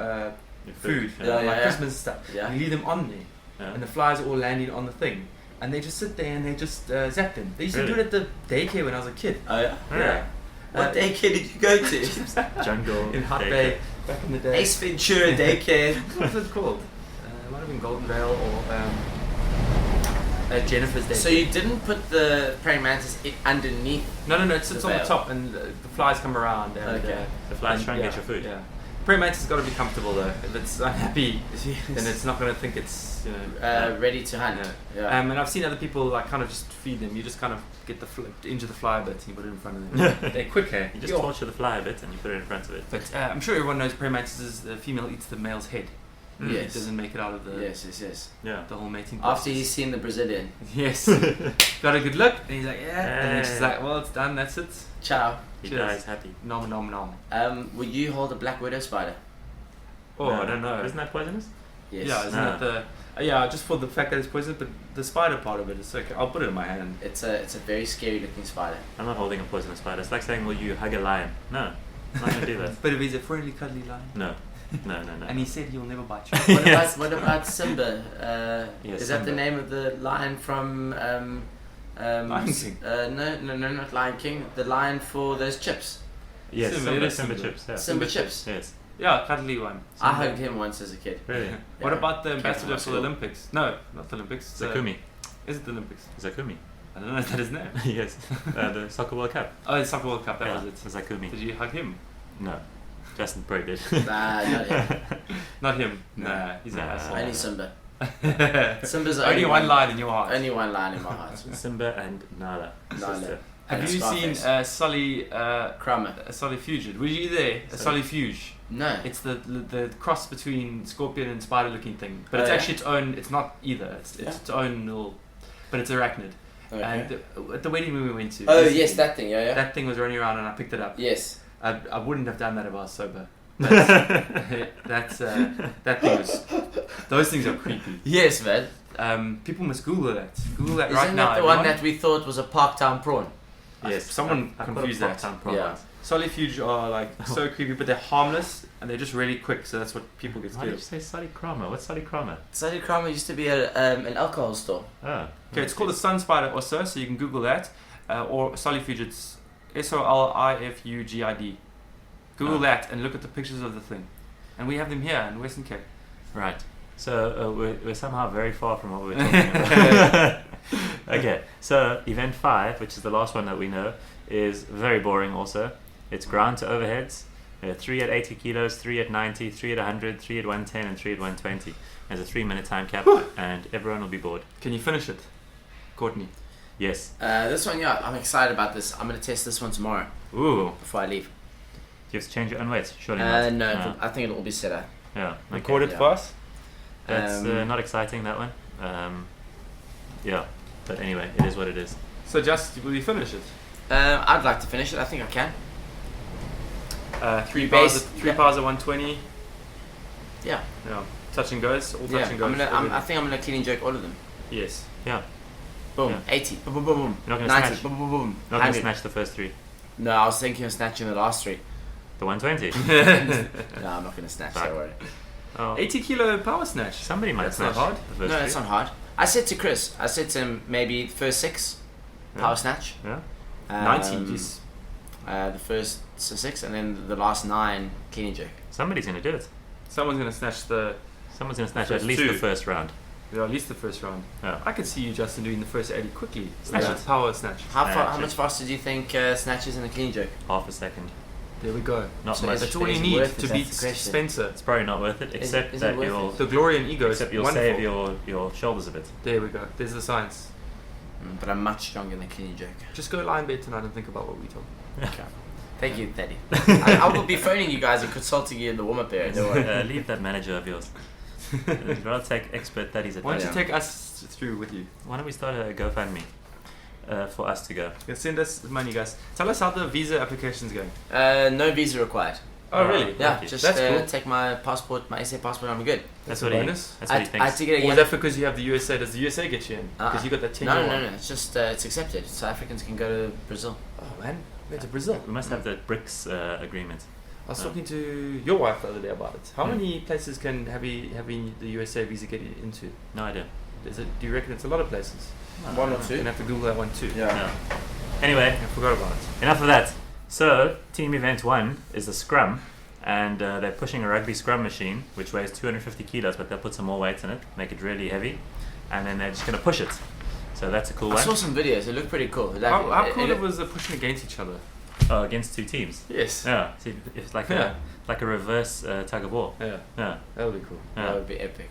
Speaker 3: Your
Speaker 2: food,
Speaker 1: Yeah,
Speaker 2: like Christmas stuff.
Speaker 1: Yeah.
Speaker 2: You leave them on there,
Speaker 3: Yeah.
Speaker 2: and the flies are all landing on the thing, and they just sit there and they just zap them. They used to do
Speaker 3: Really?
Speaker 2: it at the daycare when I was a kid.
Speaker 1: Oh yeah.
Speaker 2: Yeah.
Speaker 1: What daycare did you go to?
Speaker 3: Jungle.
Speaker 2: In Hot
Speaker 3: daycare.
Speaker 2: Bay back in the day.
Speaker 1: Ace Ventura Daycare.
Speaker 2: What was it called? It might have been Golden Vale or Jennifer's Day.
Speaker 1: So you didn't put the praying mantis underneath?
Speaker 2: No, it sits
Speaker 1: The
Speaker 2: on the
Speaker 1: veil.
Speaker 2: top and the flies come around. And,
Speaker 1: Okay.
Speaker 3: The flies try and
Speaker 2: yeah,
Speaker 3: get your food.
Speaker 2: Yeah. Praying mantis has got to be comfortable though. If it's unhappy, then it's not going to think it's
Speaker 1: Ready to hunt.
Speaker 2: Yeah. And I've seen other people like kind of just feed them. You just kind of get injure the fly a bit and you put it in front of them. They're quick, eh?
Speaker 3: You just torture the fly a bit and you put it in front of it.
Speaker 2: But I'm sure everyone knows praying mantis the female eats the male's head.
Speaker 3: Mm.
Speaker 1: Yes.
Speaker 2: It doesn't make it out of the
Speaker 1: Yes.
Speaker 3: Yeah.
Speaker 2: the whole mating
Speaker 1: After
Speaker 2: process.
Speaker 1: he's seen the Brazilian.
Speaker 2: Yes. Got a good look. And he's like, yeah. And then she's like, well, it's done. That's it.
Speaker 1: Ciao.
Speaker 3: He
Speaker 2: Cheers.
Speaker 3: dies happy.
Speaker 2: Nom.
Speaker 1: Would you hold a black widow spider?
Speaker 2: Oh,
Speaker 3: No.
Speaker 2: I don't know.
Speaker 3: Isn't that poisonous?
Speaker 1: Yes.
Speaker 2: Yeah, isn't it the... yeah, just for the fact that it's poisonous, but the spider part of it is okay. I'll put it in my hand.
Speaker 1: It's a very scary looking spider.
Speaker 3: I'm not holding a poisonous spider. It's like saying, will you hug a lion? No. I'm not going to do that.
Speaker 2: But if he's a friendly, cuddly lion.
Speaker 3: No. No.
Speaker 2: And he said he'll never bite you.
Speaker 1: What about Simba?
Speaker 3: Yes,
Speaker 1: Is that the
Speaker 3: Simba.
Speaker 1: name of the lion from
Speaker 2: Lion King?
Speaker 1: No, not Lion King. The lion for those chips.
Speaker 3: Yes,
Speaker 2: Simba,
Speaker 3: Simba
Speaker 2: Simba.
Speaker 3: chips. Yeah.
Speaker 1: Simba chips.
Speaker 3: Yes.
Speaker 2: Yeah, cuddly one.
Speaker 1: I hugged him once as a kid.
Speaker 3: Really?
Speaker 2: What
Speaker 1: Yeah.
Speaker 2: about the
Speaker 1: Came
Speaker 2: ambassador
Speaker 1: from
Speaker 2: for the
Speaker 1: school.
Speaker 2: Olympics? No, not the Olympics.
Speaker 3: Zakumi.
Speaker 2: Is it the Olympics?
Speaker 3: Zakumi.
Speaker 2: I don't know. Is that his name?
Speaker 3: Yes. The Soccer World Cup.
Speaker 2: Oh, the Soccer World Cup. That
Speaker 3: Yeah,
Speaker 2: was it.
Speaker 3: Zakumi.
Speaker 2: Did you hug him?
Speaker 3: No. Justin Bray did.
Speaker 1: Nah, not him.
Speaker 2: Not him.
Speaker 1: No.
Speaker 2: Nah, he's an
Speaker 3: Nah.
Speaker 2: asshole.
Speaker 1: Only Simba. Simba's the
Speaker 2: Only one line in your heart.
Speaker 1: Only one line in my heart.
Speaker 3: Simba and Nala.
Speaker 1: Nala.
Speaker 3: Sister.
Speaker 2: Have
Speaker 1: And
Speaker 2: you seen
Speaker 1: Scarface.
Speaker 2: Sully?
Speaker 1: Kramer.
Speaker 2: Sully Fuge? Were you there? Sully Fuge.
Speaker 1: No.
Speaker 2: It's the cross between scorpion and spider looking thing, but
Speaker 1: Oh,
Speaker 2: it's
Speaker 1: yeah?
Speaker 2: actually its own. It's not either. It's
Speaker 1: Yeah.
Speaker 2: its own little, but it's arachnid.
Speaker 1: Okay.
Speaker 2: And at the wedding we went to.
Speaker 1: Oh
Speaker 2: recently,
Speaker 1: yes, that thing. Yeah.
Speaker 2: that thing was running around and I picked it up.
Speaker 1: Yes.
Speaker 2: I wouldn't have done that if I was sober. But that's that thing was. Those things are creepy.
Speaker 1: Yes, man.
Speaker 2: People must Google that. Google that
Speaker 1: Isn't
Speaker 2: right now.
Speaker 1: that the one
Speaker 2: everyone.
Speaker 1: that we thought was a Parktown prawn?
Speaker 3: Yes.
Speaker 2: Someone
Speaker 3: I
Speaker 2: confused that.
Speaker 1: Yeah.
Speaker 2: Solifuge are like so creepy, but they're harmless and they're just really quick. So that's what people get
Speaker 3: Why did
Speaker 2: scared
Speaker 3: you
Speaker 2: of.
Speaker 3: say Sally Kramer? What's Sally Kramer?
Speaker 1: Sadie Kramer used to be an alcohol store.
Speaker 3: Oh.
Speaker 2: Okay, it's called a sun spider also, so you can Google that. Or Solifuge, it's SOLIFUGID. Google
Speaker 3: Oh.
Speaker 2: that and look at the pictures of the thing. And we have them here in Western Cape.
Speaker 3: Right. So we're somehow very far from what we were talking about. Okay. So event 5, which is the last one that we know, is very boring also. It's ground to overheads. 3 at 80 kilos, 3 at 90, 3 at 100, 3 at 110 and 3 at 120. There's a 3-minute time cap and everyone will be bored.
Speaker 2: Can you finish it, Courtney?
Speaker 3: Yes.
Speaker 1: This one, yeah, I'm excited about this. I'm gonna test this one tomorrow
Speaker 3: Ooh.
Speaker 1: before I leave.
Speaker 3: Do you have to change your own weights? Surely not.
Speaker 1: No, I think it'll all be set up.
Speaker 3: Yeah.
Speaker 2: Record it
Speaker 1: yeah.
Speaker 2: for us.
Speaker 3: That's not exciting, that one. Yeah. But anyway, it is what it is.
Speaker 2: So just, will you finish it?
Speaker 1: I'd like to finish it. I think I can.
Speaker 2: 3
Speaker 1: You
Speaker 2: bars,
Speaker 1: base-
Speaker 2: 3 bars at 120.
Speaker 1: Yeah.
Speaker 2: Yeah. Touch and goes, all touch
Speaker 1: Yeah.
Speaker 2: and goes.
Speaker 1: I think I'm gonna clean and jerk all of them.
Speaker 2: Yes.
Speaker 3: Yeah.
Speaker 1: Boom.
Speaker 3: Yeah.
Speaker 1: 80. Boom, boom, boom, boom.
Speaker 3: You're not gonna
Speaker 1: 90.
Speaker 3: snatch.
Speaker 1: Boom, boom, boom, boom.
Speaker 3: Not going to
Speaker 1: 100.
Speaker 3: snatch the first 3.
Speaker 1: No, I was thinking of snatching the last 3.
Speaker 3: The 120.
Speaker 1: No, I'm not gonna snatch.
Speaker 3: Fuck.
Speaker 1: Don't worry.
Speaker 3: Oh.
Speaker 2: 80 kilo power snatch.
Speaker 3: Somebody might
Speaker 2: That's
Speaker 3: snatch
Speaker 2: not hard.
Speaker 3: the first
Speaker 1: No,
Speaker 3: 3.
Speaker 1: that's not hard. I said to Chris, I said to him, maybe the first 6 power snatch.
Speaker 3: Yeah.
Speaker 2: 90, jeez.
Speaker 1: The first 6 and then the last 9 clean and jerk.
Speaker 3: Somebody's going to do it.
Speaker 2: Someone's going to snatch
Speaker 3: Someone's going to snatch
Speaker 2: First
Speaker 3: at least
Speaker 2: 2.
Speaker 3: the first round.
Speaker 2: at least the first round.
Speaker 3: Yeah.
Speaker 2: I could see you, Justin, doing the first 80 quickly.
Speaker 3: Snatch
Speaker 2: Yeah.
Speaker 3: it.
Speaker 2: Power snatch.
Speaker 1: How
Speaker 3: Snatch
Speaker 1: much
Speaker 3: it.
Speaker 1: faster do you think snatches in a clean jerk?
Speaker 3: Half a second.
Speaker 2: There we go.
Speaker 3: Not
Speaker 1: So
Speaker 3: much.
Speaker 1: is
Speaker 2: That's all you
Speaker 1: Is it
Speaker 2: need
Speaker 1: worth it?
Speaker 2: to
Speaker 1: That's
Speaker 2: beat
Speaker 1: the question.
Speaker 2: Spencer.
Speaker 3: It's probably not worth it, except
Speaker 1: is it
Speaker 3: that
Speaker 1: worth
Speaker 3: you'll
Speaker 2: The glory and ego is
Speaker 3: except you'll
Speaker 2: wonderful.
Speaker 3: save your shoulders a bit.
Speaker 2: There we go. There's the science.
Speaker 1: But I'm much stronger than a clean jerk.
Speaker 2: Just go lie in bed tonight and think about what we talk.
Speaker 1: Okay. Thank you, Teddy. I will be phoning you guys and consulting you in the warm-up area. Don't worry.
Speaker 3: Leave that manager of yours. I'd rather take expert daddy's
Speaker 2: Why
Speaker 3: advice.
Speaker 2: don't you take us through with you?
Speaker 3: Why don't we start a GoFundMe for us to go?
Speaker 2: Yeah, send us the money, guys. Tell us how the visa application's going.
Speaker 1: No visa required.
Speaker 2: Oh, really?
Speaker 1: Yeah,
Speaker 3: Okay.
Speaker 1: just
Speaker 2: That's cool.
Speaker 1: take my passport, my SA passport, and I'm good.
Speaker 3: That's
Speaker 2: a
Speaker 3: what he.
Speaker 2: bonus.
Speaker 3: That's what he
Speaker 1: I
Speaker 3: thinks.
Speaker 1: had to get a
Speaker 2: Or is that because you have the USA? Does the USA get you in? Because you got that 10
Speaker 1: No,
Speaker 2: year
Speaker 1: no,
Speaker 2: one.
Speaker 1: no, no. It's just it's accepted. South Africans can go to Brazil.
Speaker 2: Oh, man. We're to Brazil.
Speaker 3: We must have the BRICS agreement.
Speaker 2: I was
Speaker 3: Oh.
Speaker 2: talking to your wife the other day about it. How
Speaker 3: Hmm.
Speaker 2: many places can having the USA visa get you into?
Speaker 3: No idea.
Speaker 2: Do you reckon it's a lot of places?
Speaker 1: One or
Speaker 2: You're
Speaker 1: two.
Speaker 2: going to have to Google that one too.
Speaker 3: No. Anyway,
Speaker 2: I forgot about it.
Speaker 3: enough of that. So, team event 1 is the scrum, and they're pushing a rugby scrum machine, which weighs 250 kilos, but they'll put some more weights in it, make it really heavy, and then they're just going to push it. So that's a cool
Speaker 1: I
Speaker 3: one.
Speaker 1: saw some videos. It looked pretty cool. Like,
Speaker 2: How cool it was pushing against each other.
Speaker 3: Oh, against 2 teams.
Speaker 2: Yes.
Speaker 3: Yeah, see, it's like
Speaker 2: Yeah.
Speaker 3: a reverse tug of war.
Speaker 2: Yeah,
Speaker 3: Yeah.
Speaker 2: that would be cool.
Speaker 1: That
Speaker 3: Yeah.
Speaker 1: would be epic.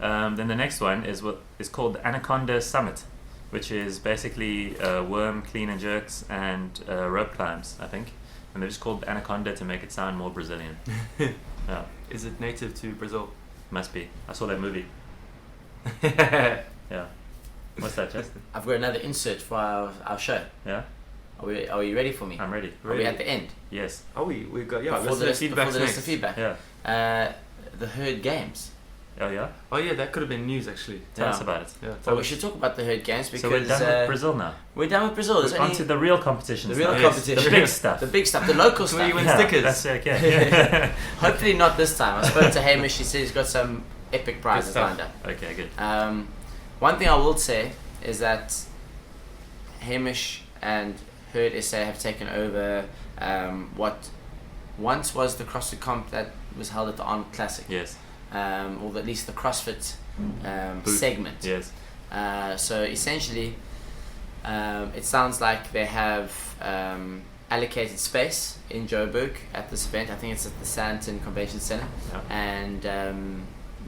Speaker 3: Then the next one is what is called the Anaconda Summit, which is basically worm clean and jerks and rope climbs, I think. And they're just called Anaconda to make it sound more Brazilian. Yeah,
Speaker 2: Is it native to Brazil?
Speaker 3: must be. I saw that movie.
Speaker 2: Are
Speaker 3: Yeah. What's that, Justin?
Speaker 1: I've got another insert for our show.
Speaker 3: Yeah,
Speaker 1: Are you ready for me?
Speaker 3: I'm ready.
Speaker 1: Are we at the end?
Speaker 3: Yes.
Speaker 2: we got
Speaker 1: Before
Speaker 2: let's do
Speaker 1: the
Speaker 2: the feedback
Speaker 1: before the
Speaker 2: next.
Speaker 1: feedback.
Speaker 3: Yeah.
Speaker 1: The herd games.
Speaker 3: Oh yeah.
Speaker 2: Oh yeah, that could have been news actually.
Speaker 3: Tell us
Speaker 1: Yeah.
Speaker 3: about it.
Speaker 2: Yeah.
Speaker 1: Well, we should talk about the herd games because
Speaker 3: So we're done with Brazil now.
Speaker 1: we're done with Brazil. There's
Speaker 3: On
Speaker 1: only
Speaker 3: to the real competitions.
Speaker 1: the real
Speaker 3: now.
Speaker 1: competition,
Speaker 3: The big stuff.
Speaker 1: the big stuff, the local
Speaker 2: Where you
Speaker 1: stuff.
Speaker 2: win
Speaker 3: Yeah,
Speaker 2: stickers.
Speaker 3: That's okay.
Speaker 1: Hopefully not this time. I spoke to Hamish. He said he's got some epic prizes
Speaker 2: stuff.
Speaker 1: lined up.
Speaker 3: Okay, good.
Speaker 1: One thing I will say is that Hamish and Herd SA have taken over what once was the CrossFit comp that was held at the Arnold Classic,
Speaker 3: Yes.
Speaker 1: or at least the CrossFit
Speaker 3: Booth.
Speaker 1: segment.
Speaker 3: Yes.
Speaker 1: So essentially, it sounds like they have allocated space in Joburg at this event. I think it's at the Sandton Convention Center,
Speaker 3: Yeah.
Speaker 1: and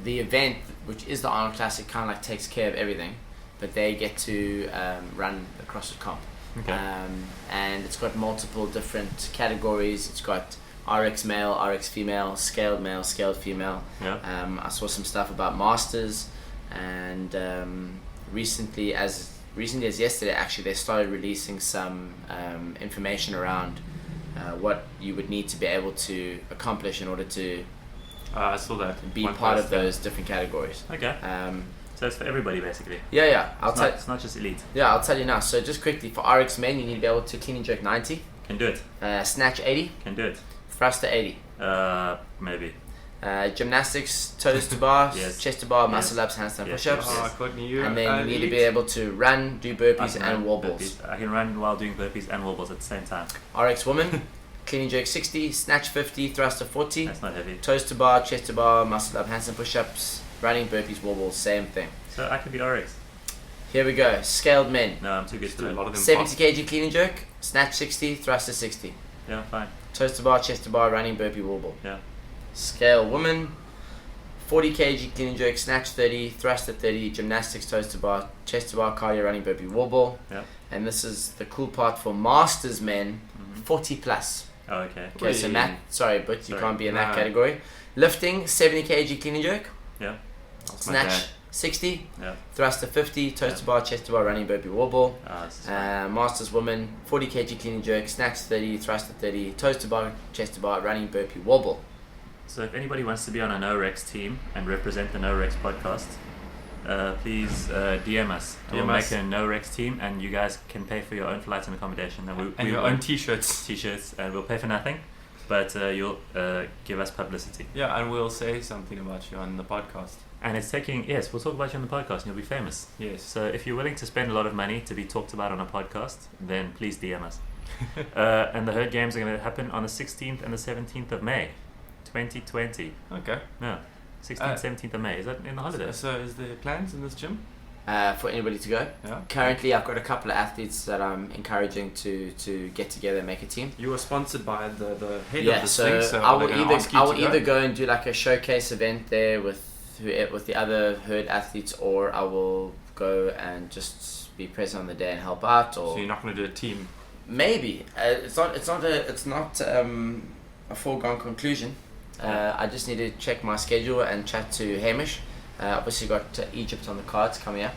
Speaker 1: the event, which is the Arnold Classic, kind of like takes care of everything, but they get to run the CrossFit comp.
Speaker 3: Okay.
Speaker 1: And it's got multiple different categories. It's got RX male, RX female, scaled male, scaled female.
Speaker 3: Yeah.
Speaker 1: I saw some stuff about masters, and recently as yesterday, actually, they started releasing some information around what you would need to be able to accomplish in order to
Speaker 2: I saw that.
Speaker 1: be
Speaker 2: One
Speaker 1: part
Speaker 2: post,
Speaker 1: of those different categories.
Speaker 3: Okay. So it's for everybody basically.
Speaker 1: Yeah,
Speaker 3: It's not just elite.
Speaker 1: I'll tell you now. So just quickly, for RX men, you need to be able to clean and jerk 90,
Speaker 3: Can do it.
Speaker 1: snatch 80,
Speaker 3: Can do it.
Speaker 1: thruster 80.
Speaker 3: Maybe.
Speaker 1: Gymnastics, toes to bar,
Speaker 3: Yes.
Speaker 1: chest to bar,
Speaker 3: Yes.
Speaker 1: muscle ups, handstand
Speaker 3: Yes,
Speaker 1: push-ups.
Speaker 3: yes,
Speaker 2: Oh, Courtney, you
Speaker 1: And then you need to be
Speaker 2: elite.
Speaker 1: able to run, do
Speaker 3: I
Speaker 1: burpees
Speaker 3: can
Speaker 1: and
Speaker 3: run
Speaker 1: wall balls.
Speaker 3: burpees. I can run while doing burpees and wall balls at the same time.
Speaker 1: RX woman, clean and jerk 60, snatch 50, thruster 40,
Speaker 3: That's not heavy.
Speaker 1: toes to bar, chest to bar, muscle up, handstand push-ups, running, burpees, wall balls, same thing.
Speaker 3: So I could be RX.
Speaker 1: Here we go. Scaled men,
Speaker 3: No, I'm too good
Speaker 2: Just
Speaker 3: for
Speaker 2: do a lot
Speaker 3: that.
Speaker 2: of them.
Speaker 1: 70 kg clean and jerk, snatch 60, thruster 60,
Speaker 3: Yeah, fine.
Speaker 1: toes to bar, chest to bar, running, burpee, wall ball.
Speaker 3: Yeah.
Speaker 1: Scale woman, 40 kg clean and jerk, snatch 30, thruster 30, gymnastics, toes to bar, chest to bar, cardio, running, burpee, wall ball.
Speaker 3: Yeah.
Speaker 1: And this is the cool part for masters men,
Speaker 3: Mhm.
Speaker 1: 40 plus.
Speaker 3: Oh, okay.
Speaker 1: Okay, so
Speaker 2: Wait.
Speaker 1: Matt, sorry, but you
Speaker 3: Sorry.
Speaker 1: can't be in that
Speaker 2: Nah.
Speaker 1: category. Lifting, 70 kg clean and jerk,
Speaker 3: Yeah.
Speaker 2: That's my
Speaker 1: snatch
Speaker 2: dad.
Speaker 1: 60,
Speaker 3: Yeah.
Speaker 1: thruster 50, toes
Speaker 3: Yeah.
Speaker 1: to bar, chest to bar, running, burpee, wall ball.
Speaker 3: This is fine.
Speaker 1: Masters woman, 40 kg clean and jerk, snatch 30, thruster 30, toes to bar, chest to bar, running, burpee, wall ball.
Speaker 3: So if anybody wants to be on a No Rex team and represent the No Rex podcast, please DM us. And we'll
Speaker 2: DM us.
Speaker 3: make a No Rex team, and you guys can pay for your own flights and accommodation. And
Speaker 2: And your own t-shirts.
Speaker 3: t-shirts, and we'll pay for nothing, but you'll give us publicity.
Speaker 2: Yeah, and we'll say something about you on the podcast.
Speaker 3: And it's taking, yes, we'll talk about you on the podcast and you'll be famous.
Speaker 2: Yes.
Speaker 3: So if you're willing to spend a lot of money to be talked about on a podcast, then please DM us. And the herd games are going to happen on the 16th and the 17th of May, 2020.
Speaker 2: Okay.
Speaker 3: No, 16th, 17th of May. Is that in the holidays?
Speaker 2: So is there plans in this gym?
Speaker 1: For anybody to go.
Speaker 2: Yeah.
Speaker 1: Currently, I've got a couple of athletes that I'm encouraging to get together and make a team.
Speaker 2: You were sponsored by the head
Speaker 1: Yeah,
Speaker 2: of this
Speaker 1: so
Speaker 2: thing, so
Speaker 1: I
Speaker 2: are they
Speaker 1: will
Speaker 2: gonna ask you
Speaker 1: I will
Speaker 2: to go?
Speaker 1: either go and do like a showcase event there with the other herd athletes, or I will go and just be present on the day and help out, or
Speaker 2: So you're not going to do a team.
Speaker 1: maybe it's not a foregone conclusion. I just need to check my schedule and chat to Hamish. Obviously got Egypt on the cards coming up,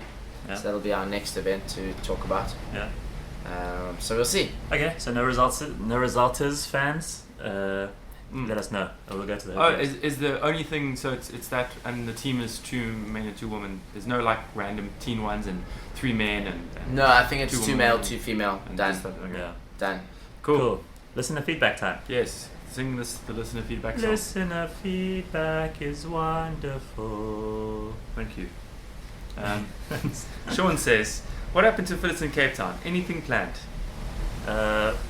Speaker 3: Yeah.
Speaker 1: so that'll be our next event to talk about.
Speaker 3: Yeah.
Speaker 1: So we'll see.
Speaker 3: Okay, so no resulters fans, let us know. Or we'll go to the
Speaker 2: Oh,
Speaker 3: herd games.
Speaker 2: is the only thing, so it's that, and the team is 2 men and 2 women. There's no like random teen ones and 3 men and
Speaker 1: No, I think it's
Speaker 2: 2
Speaker 1: 2
Speaker 2: women
Speaker 1: male, 2 female.
Speaker 2: and
Speaker 1: Done.
Speaker 2: just that, okay.
Speaker 3: Yeah.
Speaker 1: Done.
Speaker 2: Cool.
Speaker 3: Listen to feedback time.
Speaker 2: Yes. Sing the listener feedback song.
Speaker 3: Listener feedback is wonderful.
Speaker 2: Thank you. Sean says, what happened to Phyllis in Cape Town? Anything planned?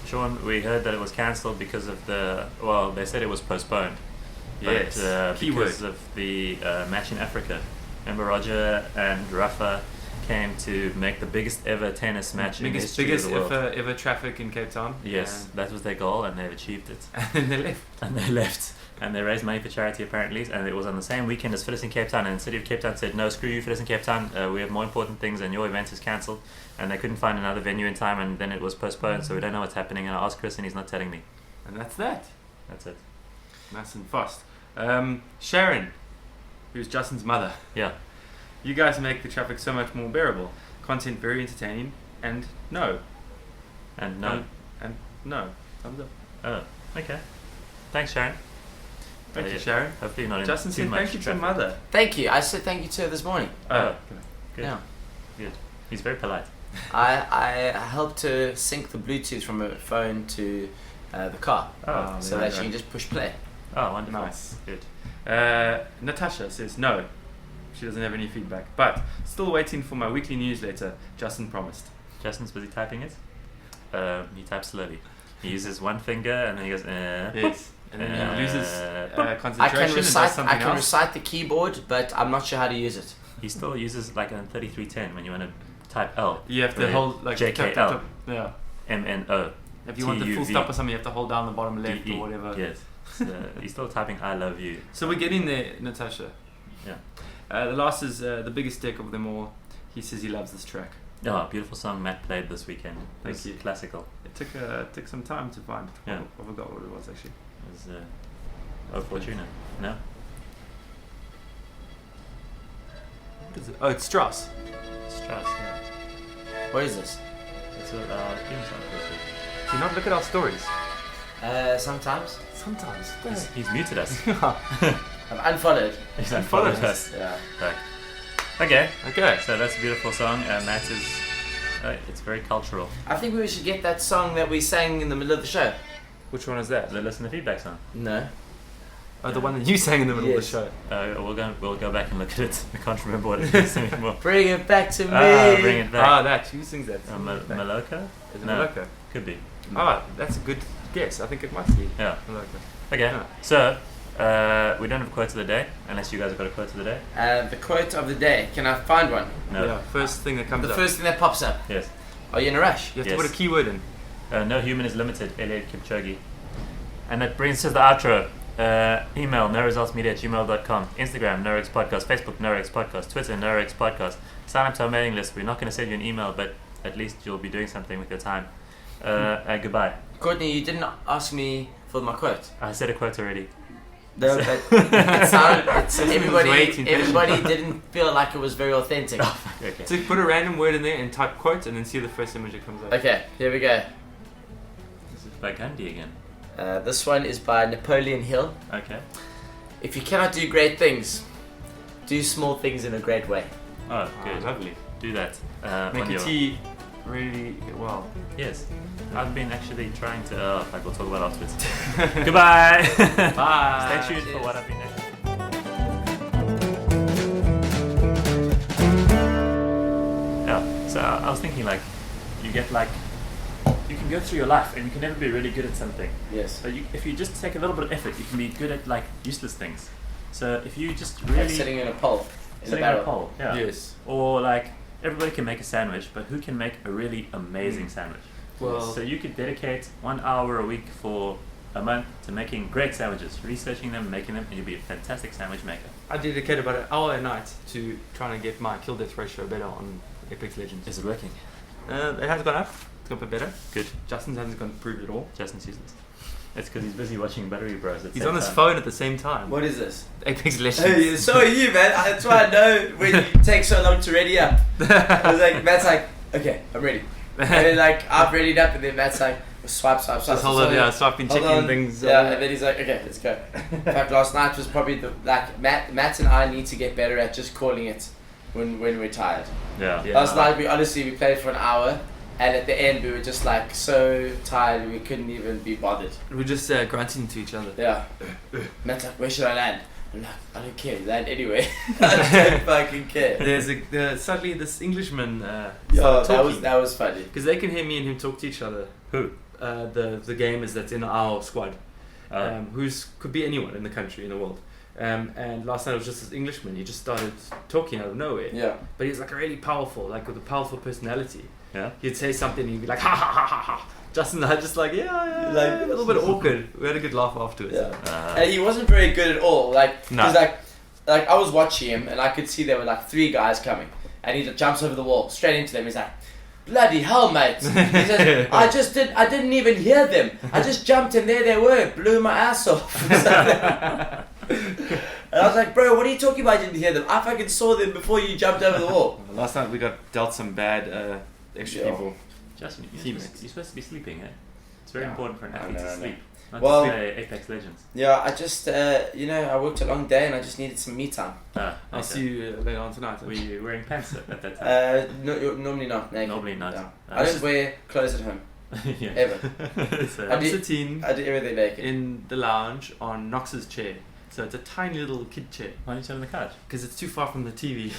Speaker 3: Sean, we heard that it was cancelled because of they said it was postponed.
Speaker 2: Yes.
Speaker 3: But,
Speaker 2: Keyword.
Speaker 3: because of the match in Africa. Remember Roger and Rafa came to make the biggest ever tennis match in the history of the world.
Speaker 2: ever traffic in Cape Town.
Speaker 3: Yes, that was their goal and they've achieved it.
Speaker 2: And then they left.
Speaker 3: And they left. And they raised money for charity apparently, and it was on the same weekend as Phyllis in Cape Town, and the city of Cape Town said, no, screw you Phyllis in Cape Town, we have more important things and your event is cancelled, and they couldn't find another venue in time, and then it was postponed, so we don't know what's happening, and I asked Chris and he's not telling me.
Speaker 2: And that's that.
Speaker 3: That's it.
Speaker 2: Nice and fast. Sharon, who's Justin's mother.
Speaker 3: Yeah.
Speaker 2: You guys make the traffic so much more bearable. Content very entertaining, and no.
Speaker 3: And no.
Speaker 2: And no. Thumbs up.
Speaker 3: Oh, okay. Thanks, Sharon.
Speaker 2: Thank you, Sharon.
Speaker 3: Hopefully not in
Speaker 2: Justin
Speaker 3: too
Speaker 2: said
Speaker 3: much
Speaker 2: thank you to
Speaker 3: traffic.
Speaker 2: mother.
Speaker 1: Thank you. I said thank you to her this morning.
Speaker 3: Oh, good.
Speaker 1: Yeah.
Speaker 3: Good. He's very polite.
Speaker 1: I helped her sync the Bluetooth from her phone to the car,
Speaker 3: Oh,
Speaker 1: so that she can just push play.
Speaker 3: Oh, wonderful.
Speaker 2: Nice.
Speaker 3: Good.
Speaker 2: Natasha says no. She doesn't have any feedback, but still waiting for my weekly newsletter. Justin promised.
Speaker 3: Justin's busy typing it. He types slowly. He uses one finger and then he goes,
Speaker 2: Yes. And then he loses concentration
Speaker 1: I can
Speaker 2: and does
Speaker 1: recite.
Speaker 2: something
Speaker 1: I can
Speaker 2: else.
Speaker 1: recite the keyboard, but I'm not sure how to use it.
Speaker 3: He still uses like a 3310 when you want to type L.
Speaker 2: You have to
Speaker 3: Right.
Speaker 2: hold like
Speaker 3: JKL.
Speaker 2: Yeah.
Speaker 3: MNO.
Speaker 2: If you want the full
Speaker 3: TUV.
Speaker 2: stop or something, you have to hold down the bottom left
Speaker 3: DE.
Speaker 2: or whatever.
Speaker 3: Yes. So he's still typing I love you.
Speaker 2: So we're getting there, Natasha.
Speaker 3: Yeah.
Speaker 2: The last is the biggest deck of them all. He says he loves this track.
Speaker 3: Oh, beautiful song Matt played this weekend.
Speaker 2: Thank
Speaker 3: It's
Speaker 2: you.
Speaker 3: Classical.
Speaker 2: It took some time to find.
Speaker 3: Yeah.
Speaker 2: I forgot what it was actually.
Speaker 3: It was Oh Fortuna. No?
Speaker 2: What is it? Oh, it's Strauss.
Speaker 3: Strauss, yeah.
Speaker 1: What is this?
Speaker 3: That's what our theme song this week.
Speaker 2: Do you not look at our stories?
Speaker 1: Sometimes
Speaker 2: Sometimes.
Speaker 3: He's muted us.
Speaker 1: I'm unfollowed.
Speaker 3: He's
Speaker 2: unfollowed
Speaker 3: unfollowed us.
Speaker 1: Yeah.
Speaker 3: Right. Okay.
Speaker 2: Okay.
Speaker 3: So that's a beautiful song. Matt is. It's very cultural.
Speaker 1: I think we should get that song that we sang in the middle of the show.
Speaker 2: Which one is that?
Speaker 3: The listener feedback song.
Speaker 1: No.
Speaker 2: Oh, the one that you sang in the middle
Speaker 1: Yes.
Speaker 2: of the show.
Speaker 3: We'll go back and look at it. I can't remember what it is anymore.
Speaker 1: Bring it back to me.
Speaker 3: Bring it back.
Speaker 2: Ah, that. Who sings that?
Speaker 3: Maloka?
Speaker 2: Is it
Speaker 3: No.
Speaker 2: Malaka?
Speaker 3: Could be.
Speaker 2: Ah, that's a good guess. I think it might be
Speaker 3: Yeah.
Speaker 2: Malaka.
Speaker 3: Okay.
Speaker 2: Yeah.
Speaker 3: So we don't have a quote of the day, unless you guys have got a quote of the day.
Speaker 1: The quote of the day. Can I find one?
Speaker 3: No.
Speaker 2: Yeah, first thing that comes
Speaker 1: The
Speaker 2: up.
Speaker 1: first thing that pops up.
Speaker 3: Yes.
Speaker 1: Are you in a rush?
Speaker 2: You have
Speaker 3: Yes.
Speaker 2: to put a keyword in.
Speaker 3: No human is limited. Eliud Kipchoge. And that brings us the outro. Email noresultsmedia@gmail.com, Instagram norexpodcast, Facebook norexpodcast, Twitter norexpodcast. Sign up to our mailing list. We're not going to send you an email, but at least you'll be doing something with your time. Goodbye.
Speaker 1: Courtney, you didn't ask me for my quote.
Speaker 3: I said a quote already.
Speaker 1: No, but everybody
Speaker 2: waiting
Speaker 1: didn't feel like it was very authentic.
Speaker 3: Okay.
Speaker 2: So put a random word in there and type quote and then see the first image that comes up.
Speaker 1: Okay, here we go.
Speaker 3: This is by Gandhi again.
Speaker 1: This one is by Napoleon Hill.
Speaker 3: Okay.
Speaker 1: If you cannot do great things, do small things in a great way.
Speaker 3: Oh,
Speaker 2: Ah,
Speaker 3: good.
Speaker 2: lovely.
Speaker 3: Do that.
Speaker 2: Make
Speaker 3: on
Speaker 2: your
Speaker 3: your
Speaker 2: tea really well.
Speaker 3: Yes. I've been actually trying to. We'll talk about it afterwards. Goodbye.
Speaker 2: Bye.
Speaker 3: Stay tuned for
Speaker 1: Cheers.
Speaker 3: what I've been doing. Yeah. So I was thinking, like, you get like, you can go through your life and you can never be really good at something.
Speaker 1: Yes.
Speaker 3: But if you just take a little bit of effort, you can be good at like useless things. So if you just
Speaker 1: Like
Speaker 3: really
Speaker 1: sitting in a pole. In a
Speaker 3: sitting on
Speaker 1: barrel.
Speaker 3: a pole, yeah.
Speaker 2: Yes.
Speaker 3: Or like everybody can make a sandwich, but who can make a really amazing sandwich?
Speaker 2: Well,
Speaker 3: So you could dedicate 1 hour a week for a month to making great sandwiches, researching them, making them, and you'll be a fantastic sandwich maker.
Speaker 2: I dedicate about an hour a night to trying to get my kill death ratio better on Apex Legends.
Speaker 3: Is it working?
Speaker 2: It has gone up. It's got a bit better.
Speaker 3: Good.
Speaker 2: Justin hasn't gone improved at all.
Speaker 3: Justin's useless. It's because he's busy watching Battery Bros. At the
Speaker 2: He's
Speaker 3: same
Speaker 2: on his
Speaker 3: time.
Speaker 2: phone at the same time.
Speaker 1: What is this?
Speaker 2: Apex Legends.
Speaker 1: Hey, so are you, man. That's why I know when you take so long to ready up. I was like, Matt's like, okay, I'm ready. And then like I've readied up, and then Matt's like, swipe.
Speaker 2: Just hold on, yeah. So I've been
Speaker 1: Hold
Speaker 2: checking
Speaker 1: on.
Speaker 2: things.
Speaker 1: Yeah, and then he's like, okay, let's go. In fact, last night was probably Matt and I need to get better at just calling it when we're tired.
Speaker 3: Yeah.
Speaker 2: Yeah.
Speaker 1: Last night we played for an hour, and at the end we were just like so tired we couldn't even be bothered.
Speaker 2: We're just grunting to each other.
Speaker 1: Yeah. Matt's like, where should I land? I'm like, I don't care, land anyway. I don't fucking care.
Speaker 2: There's suddenly this Englishman
Speaker 1: Yeah,
Speaker 2: talking.
Speaker 1: that was funny.
Speaker 2: Because they can hear me and him talk to each other.
Speaker 3: Who?
Speaker 2: The gamers that's in our squad, who's could be anyone in the country, in the world. And last night it was just this Englishman. He just started talking out of nowhere.
Speaker 1: Yeah.
Speaker 2: But he's like a really powerful, like with a powerful personality.
Speaker 3: Yeah.
Speaker 2: He'd say something and he'd be like, ha ha ha ha ha. Justin and I just like, yeah,
Speaker 1: Like-
Speaker 2: a little bit awkward. We had a good laugh afterwards.
Speaker 1: Yeah. And he wasn't very good at all. Like,
Speaker 2: No.
Speaker 1: cause like I was watching him and I could see there were like 3 guys coming, and he jumps over the wall straight into them. He's like, bloody hell, mate! He says, I didn't even hear them. I just jumped and there they were, blew my ass off. And I was like, bro, what are you talking about? I didn't hear them. I fucking saw them before you jumped over the wall.
Speaker 2: Last night we got dealt some bad extra
Speaker 1: Yeah.
Speaker 2: people.
Speaker 3: Justin, you're
Speaker 2: Teammates.
Speaker 3: supposed to be sleeping, eh? It's very
Speaker 2: Yeah.
Speaker 3: important for an athlete to
Speaker 1: No.
Speaker 3: sleep. Not
Speaker 1: Well-
Speaker 3: to say Apex Legends.
Speaker 1: Yeah, I just, I worked a long day and I just needed some me time.
Speaker 2: I'll see you later on tonight.
Speaker 3: Were you wearing pants at that time?
Speaker 1: Normally not. Naked.
Speaker 3: Normally not.
Speaker 1: No. I don't wear clothes at home,
Speaker 3: Yeah.
Speaker 1: ever.
Speaker 3: So-
Speaker 2: I'm sitting
Speaker 1: I do everything naked.
Speaker 2: in the lounge on Knox's chair. So it's a tiny little kid chair.
Speaker 3: Why don't you sit on the couch?
Speaker 2: Because it's too far from the TV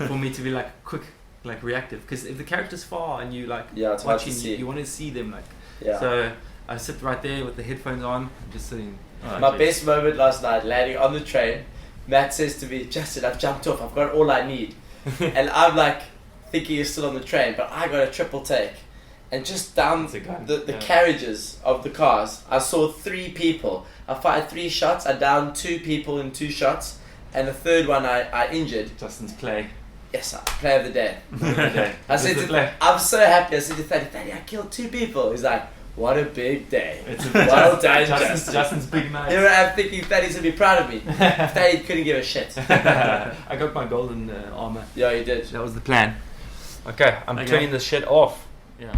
Speaker 2: for me to be like quick, like reactive. Because if the character's far and you like
Speaker 1: Yeah, it's hard to
Speaker 2: watching,
Speaker 1: see.
Speaker 2: you want to see them like.
Speaker 1: Yeah.
Speaker 2: So I sit right there with the headphones on, just sitting.
Speaker 3: Oh,
Speaker 1: My
Speaker 3: geez.
Speaker 1: best moment last night, landing on the train, Matt says to me, Justin, I've jumped off, I've got all I need. And I'm like, thinking he's still on the train, but I got a triple take. And just down
Speaker 2: That's a gun.
Speaker 1: the
Speaker 2: Yeah.
Speaker 1: carriages of the cars, I saw 3 people. I fired 3 shots, I downed 2 people in 2 shots, and the third one I injured.
Speaker 2: Justin's play.
Speaker 1: Yes, play of the day. I said
Speaker 2: It's a
Speaker 1: to
Speaker 2: play.
Speaker 1: I'm so happy. I said to Thaddy, I killed 2 people. He's like, what a big day.
Speaker 2: It's a
Speaker 1: Well done,
Speaker 2: Justin's big night.
Speaker 1: Here I am thinking Thaddy's gonna be proud of me. Thaddy couldn't give a shit.
Speaker 2: I got my golden armor.
Speaker 1: Yeah, you did.
Speaker 2: That was the plan. Okay, I'm
Speaker 3: Okay.
Speaker 2: turning this shit off.
Speaker 3: Yeah.